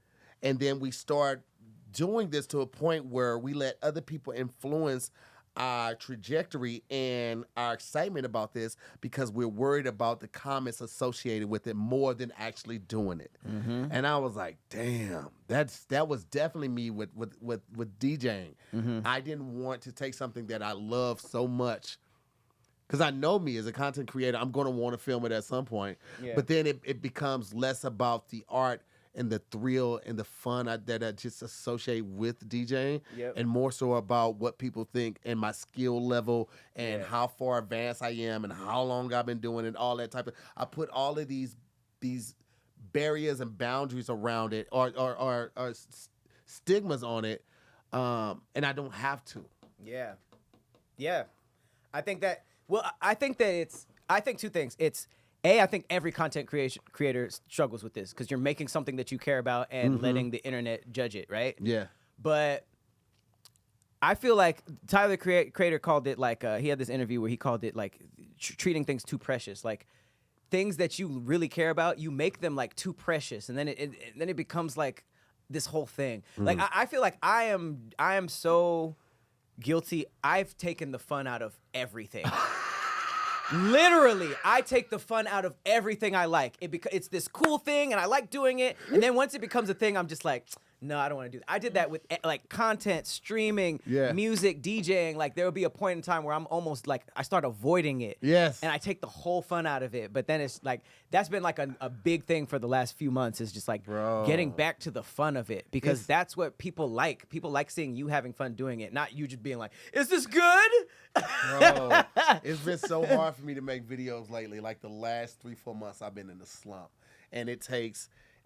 And then we start doing this to a point where we let other people influence our trajectory and our excitement about this because we're worried about the comments associated with it more than actually doing it. Mm-hmm. And I was like, damn, that was definitely me with DJing. Mm-hmm. I didn't want to take something that I love so much, because I know me as a content creator, I'm going to want to film it at some point. Yeah. But then it becomes less about the art and the thrill and the fun that I just associate with DJing, and more so about what people think and my skill level and how far advanced I am and how long I've been doing it, all that type of. I put all of these barriers and boundaries around it or stigmas on it, and I don't have to. Yeah. I think that. Well, I think that 2 things. It's I think every content creator struggles with this because you're making something that you care about and letting the internet judge it, right? Yeah. But I feel like Tyler, Creator, called it like, he had this interview where he called it like treating things too precious. Like things that you really care about, you make them like too precious. And then it becomes like this whole thing. Like I feel like I am so guilty. I've taken the fun out of everything. Literally, I take the fun out of everything I like. It's this cool thing, and I like doing it. And then once it becomes a thing, I'm just like, no, I don't want to do that. I did that with like content, streaming, music, DJing. Like there will be a point in time where I'm almost like I start avoiding it. Yes. And I take the whole fun out of it. But then it's like that's been like a big thing for the last few months is just like getting back to the fun of it because that's what people like. People like seeing you having fun doing it, not you just being like, is this good? Bro, it's been so hard for me to make videos lately. Like the last 3-4 months, I've been in a slump, and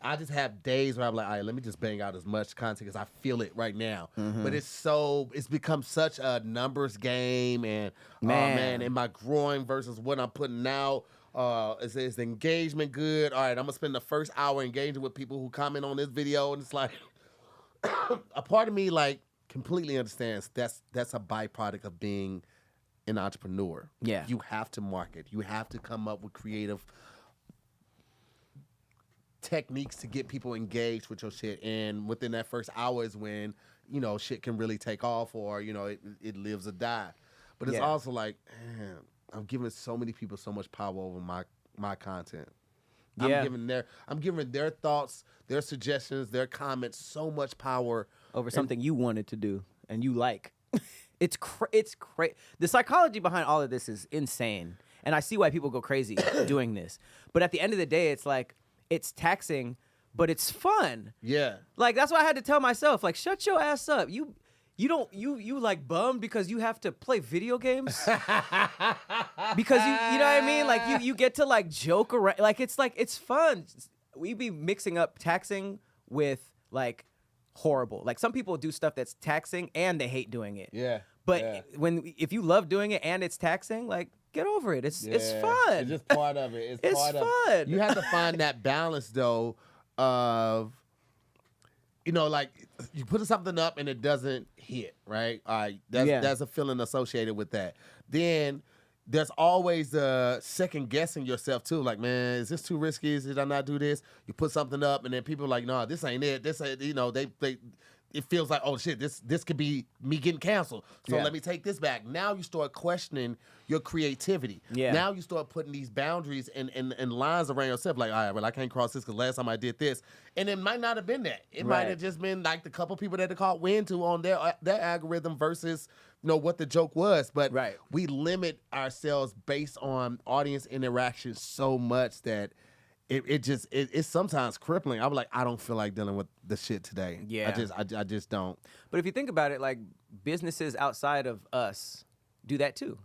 I just have days where I'm like, all right, let me just bang out as much content because I feel it right now. Mm-hmm. But it's become such a numbers game, and am I growing versus what I'm putting out? Is the engagement good? All right, I'm gonna spend the first hour engaging with people who comment on this video, and it's like a part of me like completely understands that's a byproduct of being an entrepreneur. Yeah, you have to market, you have to come up with creative techniques to get people engaged with your shit, and within that first hour is when shit can really take off, or it lives or die. But it's also like, man, I'm giving so many people so much power over my content. Yeah. I'm giving their thoughts, their suggestions, their comments so much power over something you wanted to do and you like. It's crazy. The psychology behind all of this is insane. And I see why people go crazy doing this. But at the end of the day, it's like, it's taxing, but it's fun. Yeah. Like, that's why I had to tell myself, like, shut your ass up. You like bummed because you have to play video games? Because you know what I mean? Like, you get to like joke around. Like, it's fun. We be mixing up taxing with like horrible. Like, some people do stuff that's taxing and they hate doing it. Yeah. But if you love doing it and it's taxing, like, get over it. It's fun. It's just part of it. It's part fun. Of it. You have to find that balance though of, you know, like you put something up and it doesn't hit, right? All right, that's a feeling associated with that. Then there's always the second guessing yourself too. Like, man, is this too risky? Did I not do this? You put something up and then people are like, no, this ain't it. This ain't, you know, it feels like, oh shit, this could be me getting canceled. So let me take this back. Now you start questioning your creativity. Yeah. Now you start putting these boundaries and lines around yourself. Like, all right, well, I can't cross this because last time I did this. And it might not have been that. It might have just been like the couple people that they caught wind to on their algorithm versus, you know, what the joke was. But we limit ourselves based on audience interaction so much that it's sometimes crippling. I'm like, I don't feel like dealing with the shit today. Yeah. I just don't. But if you think about it, like, businesses outside of us do that too.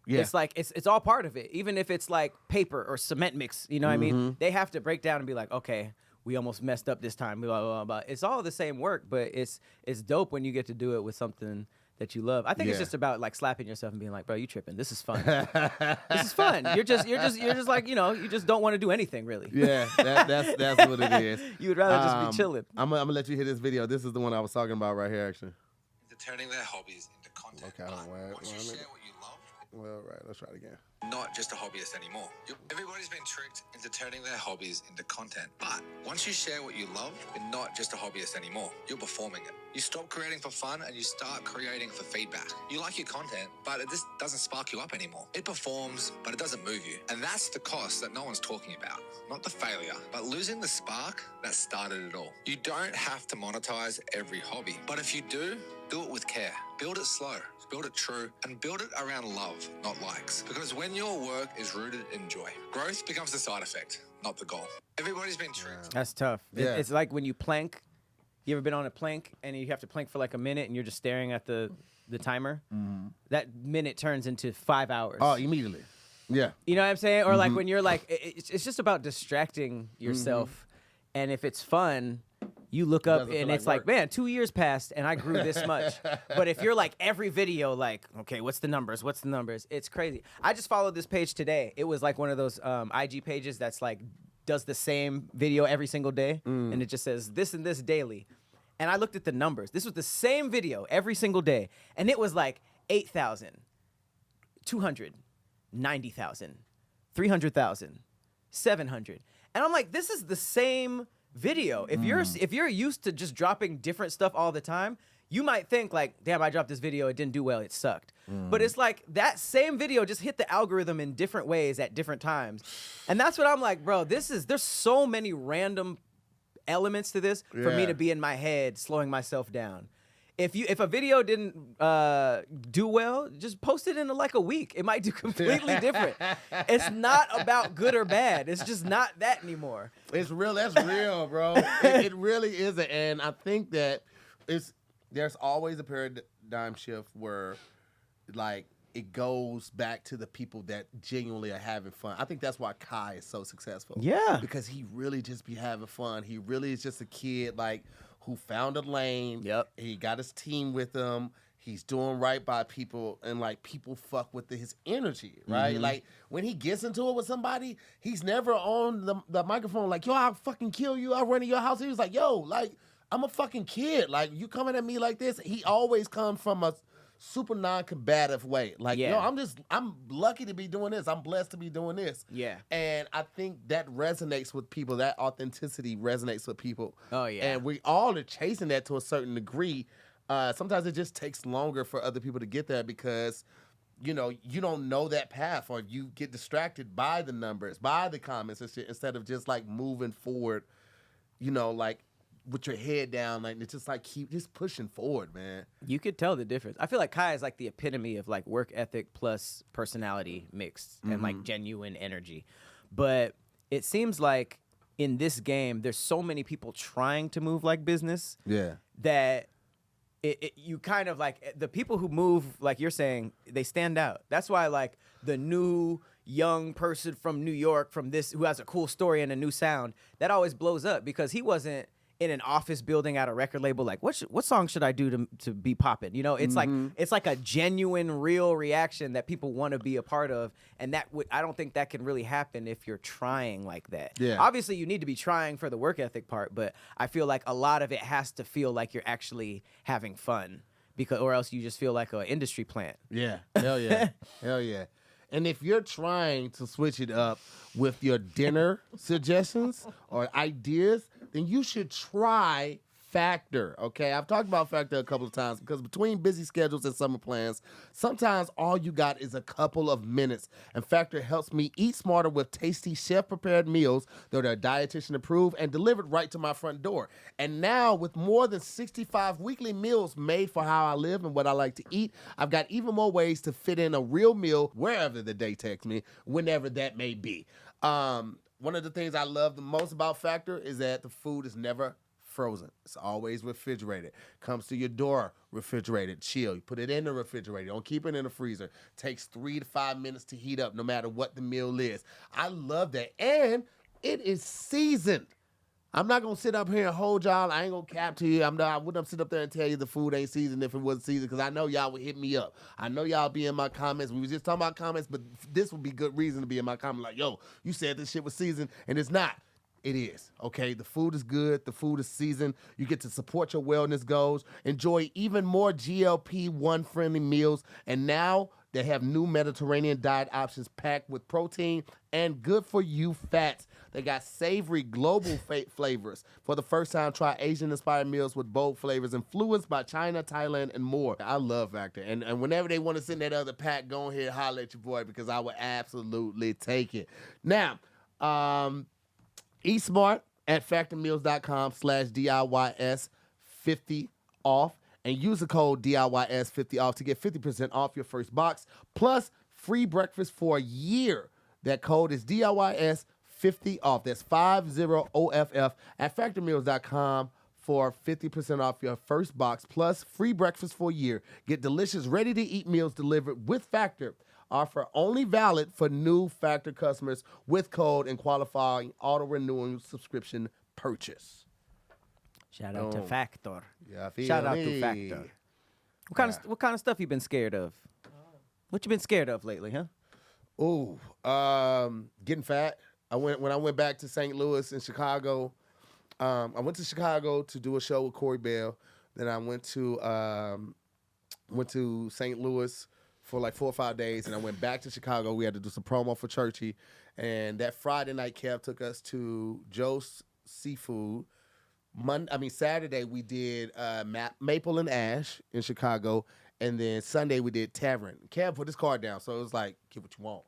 Yeah. It's like, it's all part of it. Even if it's like paper or cement mix, you know what I mean? They have to break down and be like, okay, we almost messed up this time. Blah, blah, blah. It's all the same work, but it's dope when you get to do it with something that you love. I think it's just about like slapping yourself and being like, bro, you tripping. This is fun. This is fun. You're just like, you know, you just don't want to do anything really. Yeah, that's what it is. You would rather just be chilling. I'm gonna let you hear this video. This is the one I was talking about right here, actually. Into turning their hobbies into content. Okay, once you share what you love, well, right, let's try it again. Not just a hobbyist anymore. Everybody's been tricked into turning their hobbies into content. But once you share what you love, you're not just a hobbyist anymore. You're performing it. You stop creating for fun and you start creating for feedback. You like your content, but it just doesn't spark you up anymore. It performs, but it doesn't move you. And that's the cost that no one's talking about. Not the failure, but losing the spark that started it all. You don't have to monetize every hobby. But if you do it with care. Build it slow, build it true, and build it around love, not likes. Because when your work is rooted in joy, growth becomes the side effect, not the goal. Everybody's been tricked. That's tough. Yeah. It's like when you plank. You ever been on a plank and you have to plank for like a minute and you're just staring at the timer? That minute turns into 5 hours. Oh, immediately. Yeah. You know what I'm saying? Or like when you're like, it's just about distracting yourself. And if it's fun, you look up and it's like, man, 2 years passed and I grew this much. But if you're like every video, like, okay, what's the numbers? What's the numbers? It's crazy. I just followed this page today. It was like one of those IG pages that's like, does the same video every single day. And it just says this and this daily. And I looked at the numbers. This was the same video every single day. And it was like 8,000, 200, 90,000, 300,000, 700. And I'm like, this is the same video. If you're used to just dropping different stuff all the time, you might think like, damn, I dropped this video, it didn't do well, it sucked. But it's like that same video just hit the algorithm in different ways at different times. And that's what I'm like, bro, there's so many random elements to this for me to be in my head slowing myself down. If a video didn't do well, just post it in like a week. It might do completely different. It's not about good or bad. It's just not that anymore. It's real. That's real, bro. It really isn't. And I think that there's always a paradigm shift where, like, it goes back to the people that genuinely are having fun. I think that's why Kai is so successful. Yeah. Because he really just be having fun. He really is just a kid, like, who found a lane. Yep. He got his team with him. He's doing right by people, and, like, people fuck with his energy, right? Like, when he gets into it with somebody, he's never on the microphone like, yo, I'll fucking kill you. I'll run in your house. He was like, yo, like, I'm a fucking kid. Like, you coming at me like this? He always comes from a super non-combative way. Like, yo, I'm lucky to be doing this. I'm blessed to be doing this. Yeah. And I think that resonates with people. That authenticity resonates with people. Oh, yeah. And we all are chasing that to a certain degree. Sometimes it just takes longer for other people to get there because you don't know that path, or you get distracted by the numbers, by the comments and shit, instead of just like moving forward, like with your head down, like it's just like keep just pushing forward, man. You could tell the difference. I feel like Kai is like the epitome of like work ethic plus personality mixed and like genuine energy. But it seems like in this game, there's so many people trying to move like business that you kind of like the people who move, like you're saying, they stand out. That's why like the new young person from New York who has a cool story and a new sound, that always blows up because he wasn't in an office building at a record label like what song should I do to be popping? It's like a genuine real reaction that people want to be a part of, and I don't think that can really happen if you're trying like that. Yeah. Obviously you need to be trying for the work ethic part, but I feel like a lot of it has to feel like you're actually having fun, or else you just feel like an industry plant. Yeah. Hell yeah. Hell yeah. And if you're trying to switch it up with your dinner suggestions or ideas, then you should try Factor, okay? I've talked about Factor a couple of times because between busy schedules and summer plans, sometimes all you got is a couple of minutes. And Factor helps me eat smarter with tasty chef-prepared meals that are dietitian approved and delivered right to my front door. And now with more than 65 weekly meals made for how I live and what I like to eat, I've got even more ways to fit in a real meal wherever the day takes me, whenever that may be. One of the things I love the most about Factor is that the food is never frozen. It's always refrigerated. Comes to your door refrigerated. Chill. You put it in the refrigerator. Don't keep it in the freezer. Takes 3 to 5 minutes to heat up no matter what the meal is. I love that. And it is seasoned. I'm not going to sit up here and hold y'all. I ain't going to cap to you. I wouldn't sit up there and tell you the food ain't seasoned if it wasn't seasoned, because I know y'all would hit me up. I know y'all be in my comments. We was just talking about comments, but this would be good reason to be in my comment like, yo, you said this shit was seasoned, and it's not. It is, okay? The food is good. The food is seasoned. You get to support your wellness goals. Enjoy even more GLP-1 friendly meals. And now they have new Mediterranean diet options packed with protein and good-for-you fats. They got savory global flavors. For the first time, try Asian-inspired meals with bold flavors influenced by China, Thailand, and more. I love Factor. And whenever they want to send that other pack, go ahead and holler at your boy, because I would absolutely take it. Now, eat smart at factormeals.com/DIYS50 off and use the code DIYS50 off to get 50% off your first box plus free breakfast for a year. That code is DIYS50 off. That's 50OFF at factormeals.com for 50% off your first box plus free breakfast for a year. Get delicious ready-to-eat meals delivered with Factor. Offer only valid for new Factor customers with code and qualifying auto-renewing subscription purchase. Shout out to Factor. Yeah, Shout out to Factor. What kind of stuff you been scared of? What you been scared of lately, huh? Ooh, getting fat. When I went back to St. Louis and Chicago. I went to Chicago to do a show with Corey Bell. Then I went to St. Louis for like 4 or 5 days, and I went back to Chicago. We had to do some promo for Churchy, and that Friday night, Kev took us to Joe's Seafood. Saturday we did Maple and Ash in Chicago, and then Sunday we did Tavern. Kev put his card down, so it was like, get what you want.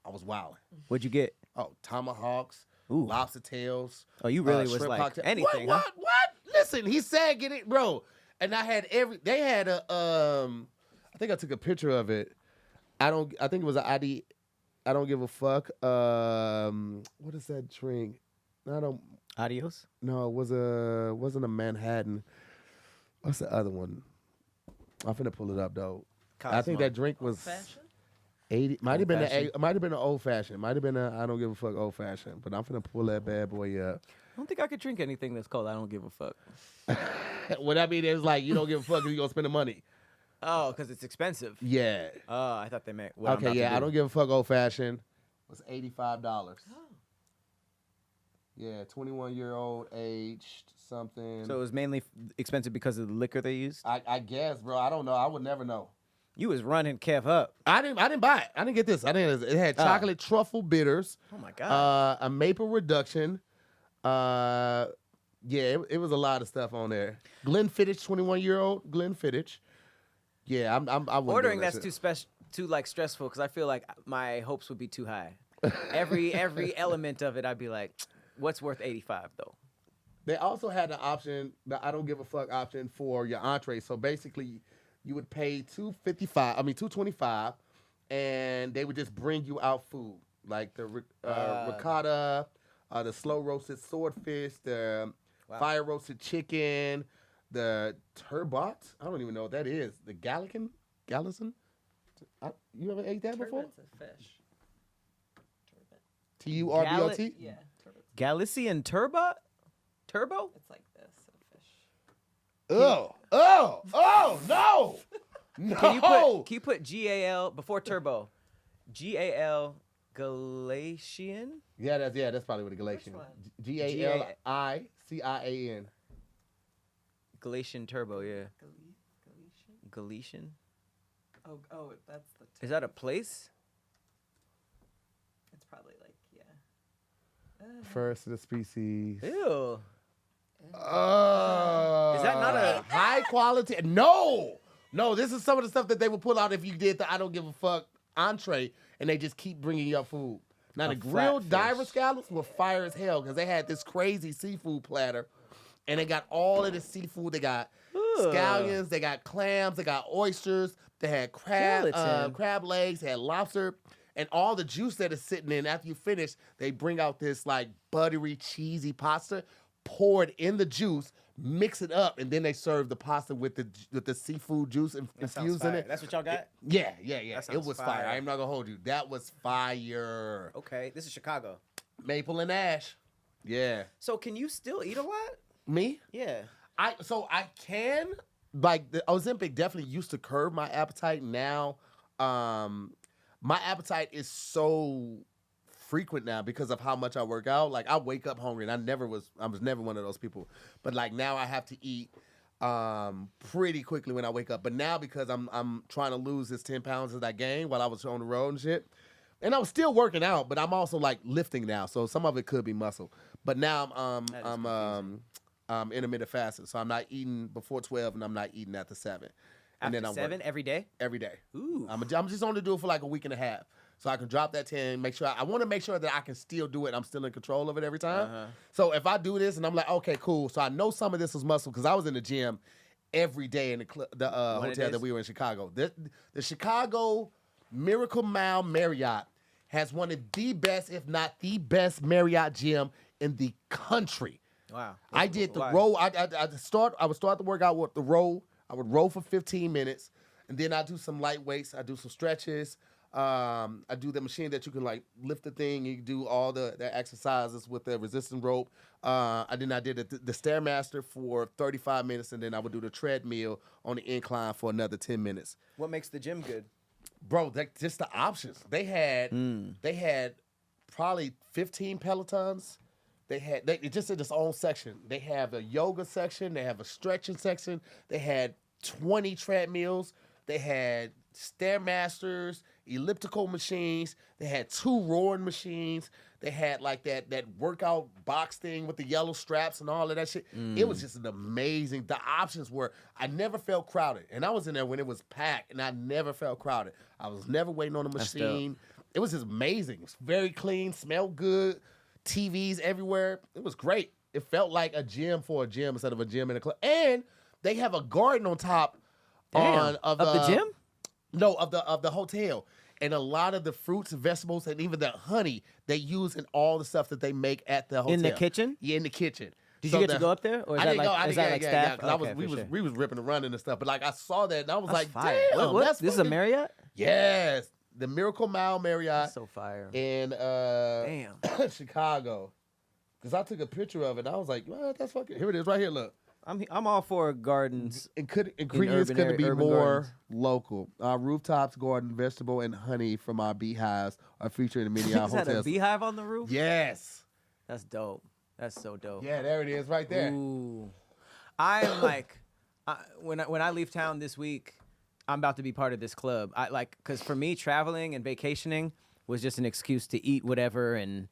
I was wilding. What'd you get? Oh, tomahawks, Ooh. lobster tails. Oh, you really was like cocktail. anything, What? huh? What? Listen, he said get it, bro. And I had they had a I think I took a picture of it. I think it was an ID. I don't give a fuck. What is that drink? Adios? No, it wasn't a Manhattan. What's the other one? I'm finna pull it up though. Cosmo. I think that drink was Fashion? 80. Might have been an old fashioned. Might have been a I don't give a fuck old fashioned. But I'm finna pull that bad boy up. I don't think I could drink anything that's called I don't give a fuck. What I mean is like you don't give a fuck if you gonna spend the money. Oh, because it's expensive. Yeah. Oh, I thought they meant. Okay, yeah, I don't give a fuck old fashioned. It was $85. Oh. Yeah, 21-year-old aged something. So it was mainly expensive because of the liquor they used? I guess, bro. I don't know. I would never know. You was running Kev up. I didn't buy it. I didn't get this. It had chocolate truffle bitters. Oh my God. A maple reduction. Yeah, it was a lot of stuff on there. Glenfiddich, 21-year-old Glenfiddich. Yeah, I wouldn't Ordering do that that's shit. too like stressful because I feel like my hopes would be too high. Every element of it, I'd be like, what's worth $85 though? They also had the option, the I don't give a fuck option for your entree. So basically, you would pay $225, and they would just bring you out food like the ricotta, the slow roasted swordfish, the fire roasted chicken, the turbot. I don't even know what that is. The Gallison. You ever ate that before? Turbot's a fish. Turbot. Turbot. Yeah, turbot. Galician turbot? Turbo? It's like this, a fish. Oh, no. No. Can you put GAL before turbo? GAL Galatian? Yeah, that's probably what the Galatian. Which one? Galician. Galatian turbo, yeah. Galician? Galician? Oh, that's the. Is that a place? It's probably like First of the species. Ew. Is that not a high quality? No, this is some of the stuff that they would pull out if you did the I don't give a fuck entree, and they just keep bringing you up food. Now, the grilled diver scallops were fire as hell because they had this crazy seafood platter, and they got all of the seafood. They got scallions, they got clams, they got oysters, they had crab legs, they had lobster, and all the juice that is sitting in. After you finish, they bring out this like buttery, cheesy pasta, pour it in the juice, mix it up, and then they serve the pasta with the seafood juice infused in it. That's what y'all got? Yeah. It was fire. I am not gonna hold you. That was fire. Okay, this is Chicago. Maple and Ash. Yeah. So can you still eat a lot? Me? Yeah. I can. Like the Ozempic definitely used to curb my appetite. Now, my appetite is so frequent now because of how much I work out. Like I wake up hungry, and I was never one of those people. But like now I have to eat pretty quickly when I wake up. But now because I'm trying to lose this 10 pounds that I gained while I was on the road and shit. And I was still working out, but I'm also like lifting now. So some of it could be muscle. But now I'm intermittent fasting. So I'm not eating before 12 and I'm not eating after 7. And After then 7 every day? Every day. Ooh. I'm just going to do it for like a week and a half. So I can drop that 10, I want to make sure that I can still do it. I'm still in control of it every time. Uh-huh. So if I do this and I'm like, okay, cool. So I know some of this is muscle because I was in the gym every day in the hotel that we were in Chicago. The Chicago Miracle Mile Marriott has one of the best, if not the best, Marriott gym in the country. Wow. I did the row. I would start the workout with the row. I would row for 15 minutes, and then I do some light weights. I do some stretches. I do the machine that you can like lift the thing. You do all the exercises with the resistance rope. I did the Stairmaster for 35 minutes, and then I would do the treadmill on the incline for another 10 minutes. What makes the gym good? Bro, just the options. They had probably 15 Pelotons. They just in its own section. They have a yoga section. They have a stretching section. They had 20 treadmills. They had Stairmasters, elliptical machines. They had 2 rowing machines. They had like that workout box thing with the yellow straps and all of that shit. It was just an amazing. The options were, I never felt crowded. And I was in there when it was packed, and I never felt crowded. I was never waiting on a machine. It was just amazing. It was very clean, smelled good. TVs everywhere. It was great. It felt like a gym for a gym instead of a gym in a club. And they have a garden on top of the gym? No, of the hotel. And a lot of the fruits and vegetables and even the honey they use in all the stuff that they make at the hotel. In the kitchen? Yeah, in the kitchen. Did you get to go up there? Or is that like staff? Because we was ripping and running and stuff. But like I saw that and I was That's like, fire. damn, What? that's This is a fucking- Marriott? Yes. The Miracle Mile Marriott That's so fire. in Damn. Chicago. Because I took a picture of it and I was like, well, that's fucking, here it is right here, look. I'm all for gardens. Ingredients couldn't be urban more gardens. local. Our rooftops, garden, vegetable, and honey from our beehives are featured in many of our Niggas had a hotels. beehive on the roof? Yes. That's dope. That's so dope. Yeah, there it is right there. Ooh. I'm like, when I leave town this week, I'm about to be part of this club. Because for me, traveling and vacationing was just an excuse to eat whatever and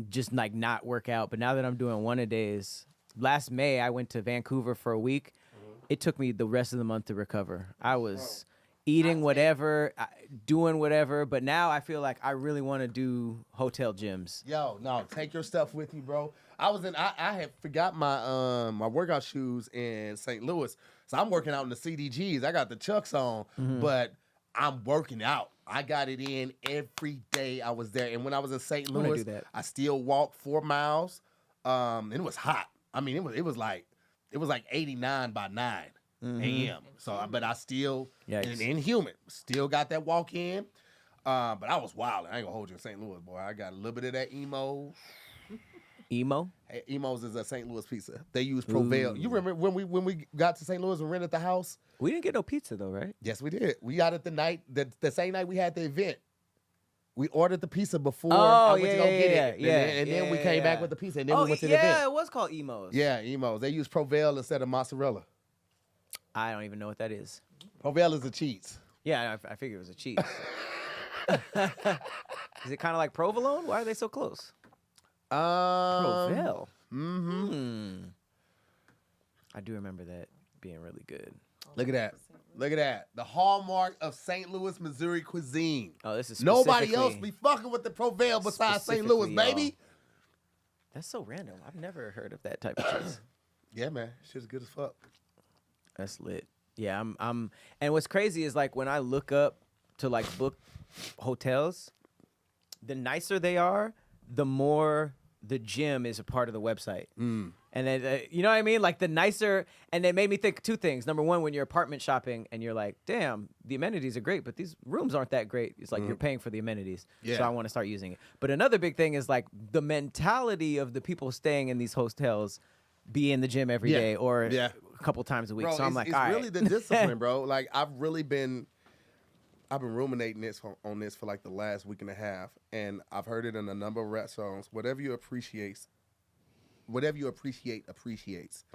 just like not work out. But now that I'm doing one-a-days, last May I went to Vancouver for a week, it took me the rest of the month to recover. I was eating whatever, doing whatever, but now I feel like I really want to do hotel gyms. Yo, no, take your stuff with you, bro. I had forgot my my workout shoes in St. Louis, so I'm working out in the CDGs. I got the Chucks on, but I'm working out. I got it in every day I was there, and when I was in St. Louis, I still walked 4 miles. And it was hot. I mean, it was like 89 by 9 a.m. So, but I still inhuman. Still got that walk in. But I was wild. I ain't gonna hold you in St. Louis, boy. I got a little bit of that emo. Emo? Hey, Emo's is a St. Louis pizza. They use Provel. You remember when we got to St. Louis and rented the house? We didn't get no pizza though, right? Yes, we did. We got it the same night we had the event. We ordered the pizza before I went to go get it. And then we came back with the pizza, and then we went to the event. Yeah, it was called Emos. Yeah, Emos. They use Provel instead of mozzarella. I don't even know what that is. Provel is a cheese. Yeah, I figured it was a cheese. Is it kind of like provolone? Why are they so close? Provel. I do remember that being really good. Look at that. Look at that. The hallmark of St. Louis, Missouri cuisine. Oh, this is nobody else be fucking with the Provel besides St. Louis, baby. That's so random. I've never heard of that type of cheese. Yeah, man. Shit's good as fuck. That's lit. Yeah, I'm and what's crazy is like when I look up to like book hotels, the nicer they are, the more the gym is a part of the website. And then, you know what I mean? Like the nicer, and it made me think two things. Number one, when you're apartment shopping and you're like, damn, the amenities are great, but these rooms aren't that great. It's like you're paying for the amenities. Yeah. So I want to start using it. But another big thing is like the mentality of the people staying in these hostels be in the gym every day or a couple times a week. Bro, so I'm like, it's all right. really the discipline, bro. Like I've been ruminating on this for like the last week and a half, and I've heard it in a number of rap songs. Whatever you appreciate appreciates.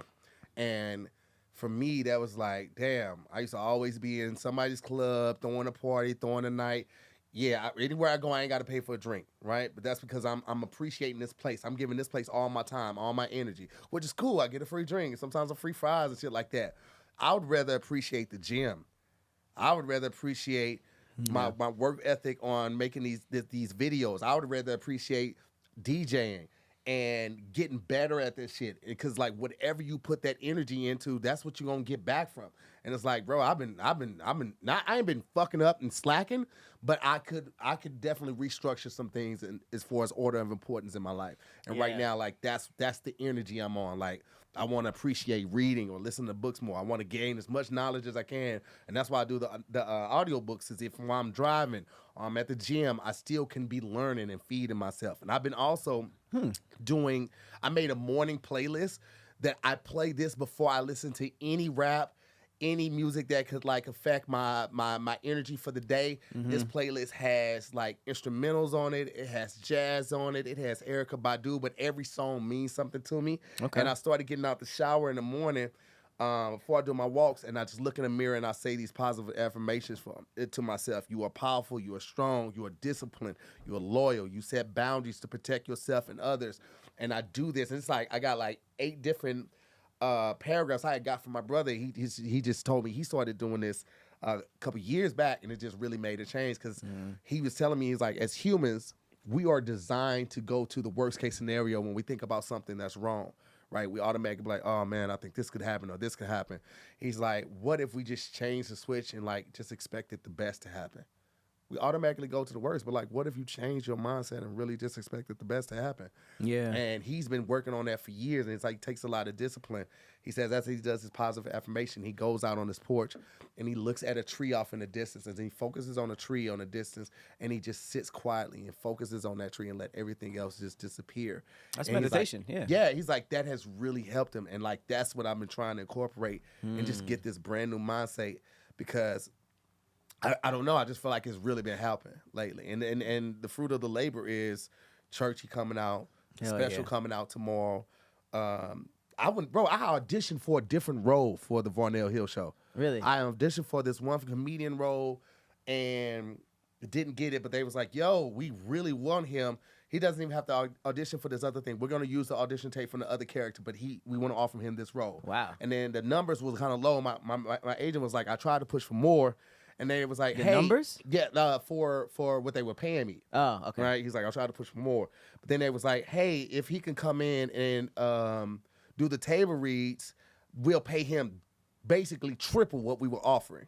And for me, that was like, damn, I used to always be in somebody's club, throwing a party, throwing a night. Yeah, anywhere I go, I ain't got to pay for a drink, right? But that's because I'm appreciating this place. I'm giving this place all my time, all my energy, which is cool. I get a free drink, and sometimes a free fries and shit like that. I would rather appreciate the gym. I would rather appreciate my work ethic on making these videos. I would rather appreciate DJing and getting better at this shit, because like whatever you put that energy into, that's what you're gonna get back from. And it's like, bro, I ain't been fucking up and slacking, but I could definitely restructure some things as far as order of importance in my life. And right now, like that's the energy I'm on. Like I want to appreciate reading or listen to books more. I want to gain as much knowledge as I can, and that's why I do the audio books. Is if while I'm driving or I'm at the gym, I still can be learning and feeding myself. And I've been also I made a morning playlist that I play this before I listen to any rap, any music that could like affect my energy for the day. This playlist has like instrumentals on it. It has jazz on it. It has Erykah Badu, but every song means something to me. Okay. And I started getting out the shower in the morning before I do my walks, and I just look in the mirror and I say these positive affirmations to myself. You are powerful. You are strong. You are disciplined. You are loyal. You set boundaries to protect yourself and others. And I do this, and it's like I got like 8 different paragraphs I had got from my brother. He just told me he started doing this a couple years back, and it just really made a change, because he was telling me, he's like, as humans, we are designed to go to the worst case scenario when we think about something that's wrong, right? We automatically be like, oh man, I think this could happen or this could happen. He's like, what if we just change the switch and like just expected the best to happen? We automatically go to the worst, but like, what if you change your mindset and really just expected the best to happen? Yeah. And he's been working on that for years, and it's like takes a lot of discipline. He says as he does his positive affirmation, he goes out on his porch and he looks at a tree off in the distance, and he focuses on a tree on the distance, and he just sits quietly and focuses on that tree and let everything else just disappear. That's and meditation, like, yeah. He's like, that has really helped him, and like that's what I've been trying to incorporate and just get this brand new mindset, because I don't know. I just feel like it's really been helping lately. And the fruit of the labor is Churchy coming out, special coming out tomorrow. I auditioned for a different role for the Varnell Hill show. Really? I auditioned for this one comedian role and didn't get it, but they was like, yo, we really want him. he doesn't even have to audition for this other thing. We're gonna use the audition tape from the other character, but we want to offer him this role. Wow. And then the numbers was kind of low. My agent was like, I tried to push for more, and then it was like, The hey, numbers? Yeah, for what they were paying me. Oh, okay. Right? He's like, I tried to push for more, but then they was like, hey, if he can come in and do the table reads, we'll pay him basically triple what we were offering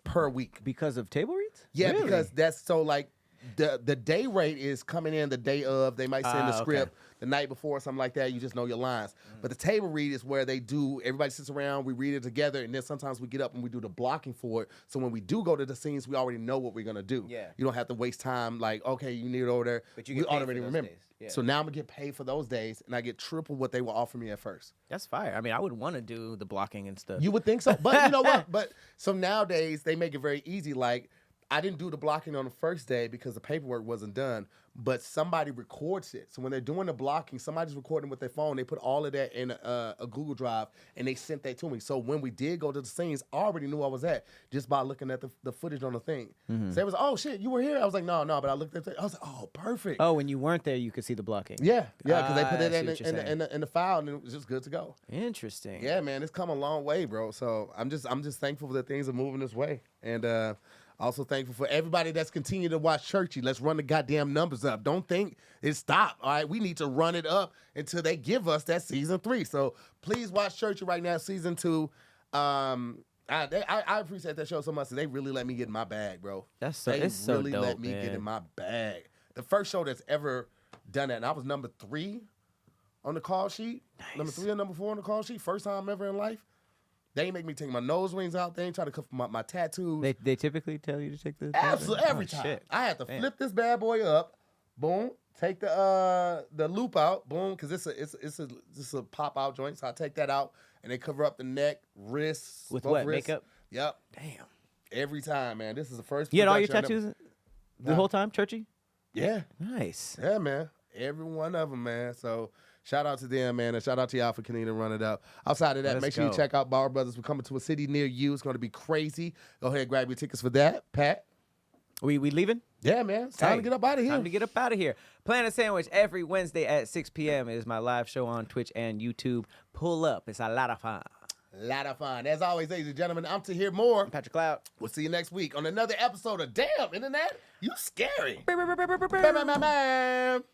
per week. Because of table reads? Yeah, Really? because that's so like the day rate is coming in the day of. They might send the script the night before or something like that. You just know your lines. But the table read is where they do, everybody sits around, we read it together, and then sometimes we get up and we do the blocking for it. So when we do go to the scenes, we already know what we're gonna do. Yeah. You don't have to waste time like, okay, you need it over there. But you we get paid already for those remember. days. Yeah. So now I'm gonna get paid for those days, and I get triple what they were offering me at first. That's fire. I mean, I would want to do the blocking and stuff. You would think so, but you know what? But so nowadays they make it very easy. Like I didn't do the blocking on the first day because the paperwork wasn't done, but somebody records it. So when they're doing the blocking, somebody's recording with their phone. They put all of that in a Google Drive and they sent that to me. So when we did go to the scenes, I already knew I was at just by looking at the footage on the thing. So they was, oh shit, you were here? I was like, no, but I looked at it. I was like, oh, perfect. Oh, when you weren't there, you could see the blocking. Yeah, because they put I it see what you're saying. in the file and it was just good to go. Interesting. Yeah, man, it's come a long way, bro. So I'm just thankful that things are moving this way, and also thankful for everybody that's continued to watch Churchy. Let's run the goddamn numbers up. Don't think it stopped. All right, we need to run it up until they give us that season 3. So please watch Churchy right now, season 2. I appreciate that show so much. They really let me get in my bag, bro. That's so. They It's so really dope, let me man. get in my bag. The first show that's ever done that, and I was number 3 on the call sheet. Nice. Number 3 or number 4 on the call sheet. First time ever in life. They ain't make me take my nose rings out. They ain't try to cover my tattoos. They typically tell you to take the Absolutely every Oh, time. shit. I had to Man. flip this bad boy up. Boom. Take the loop out. Boom. Because it's a pop out joint. So I take that out and they cover up the neck, wrists. With both what, wrists. makeup? Yep. Damn. Every time, man. This is the first. You had all your production I tattoos the Nah. whole time, Churchy? Yeah. Nice. Yeah, man. Every one of them, man. So shout out to them, man, and shout out to y'all for continuing to run it up. Outside of that, Let's make sure you go. check out Bauer Brothers. We're coming to a city near you. It's going to be crazy. Go ahead and grab your tickets for that. Pat? We leaving? Yeah, man. It's time Hey, to get up out of here. Time to get up out of here. Planet Sandwich every Wednesday at 6 p.m. is my live show on Twitch and YouTube. Pull up. It's a lot of fun. A lot of fun. As always, ladies and gentlemen, I'm Tahir Moore. I'm Patrick Cloud. We'll see you next week on another episode of Damn Internet, You Scary. Brr, brr, brr, brr, brr, brr. Bam, bam, bam, bam.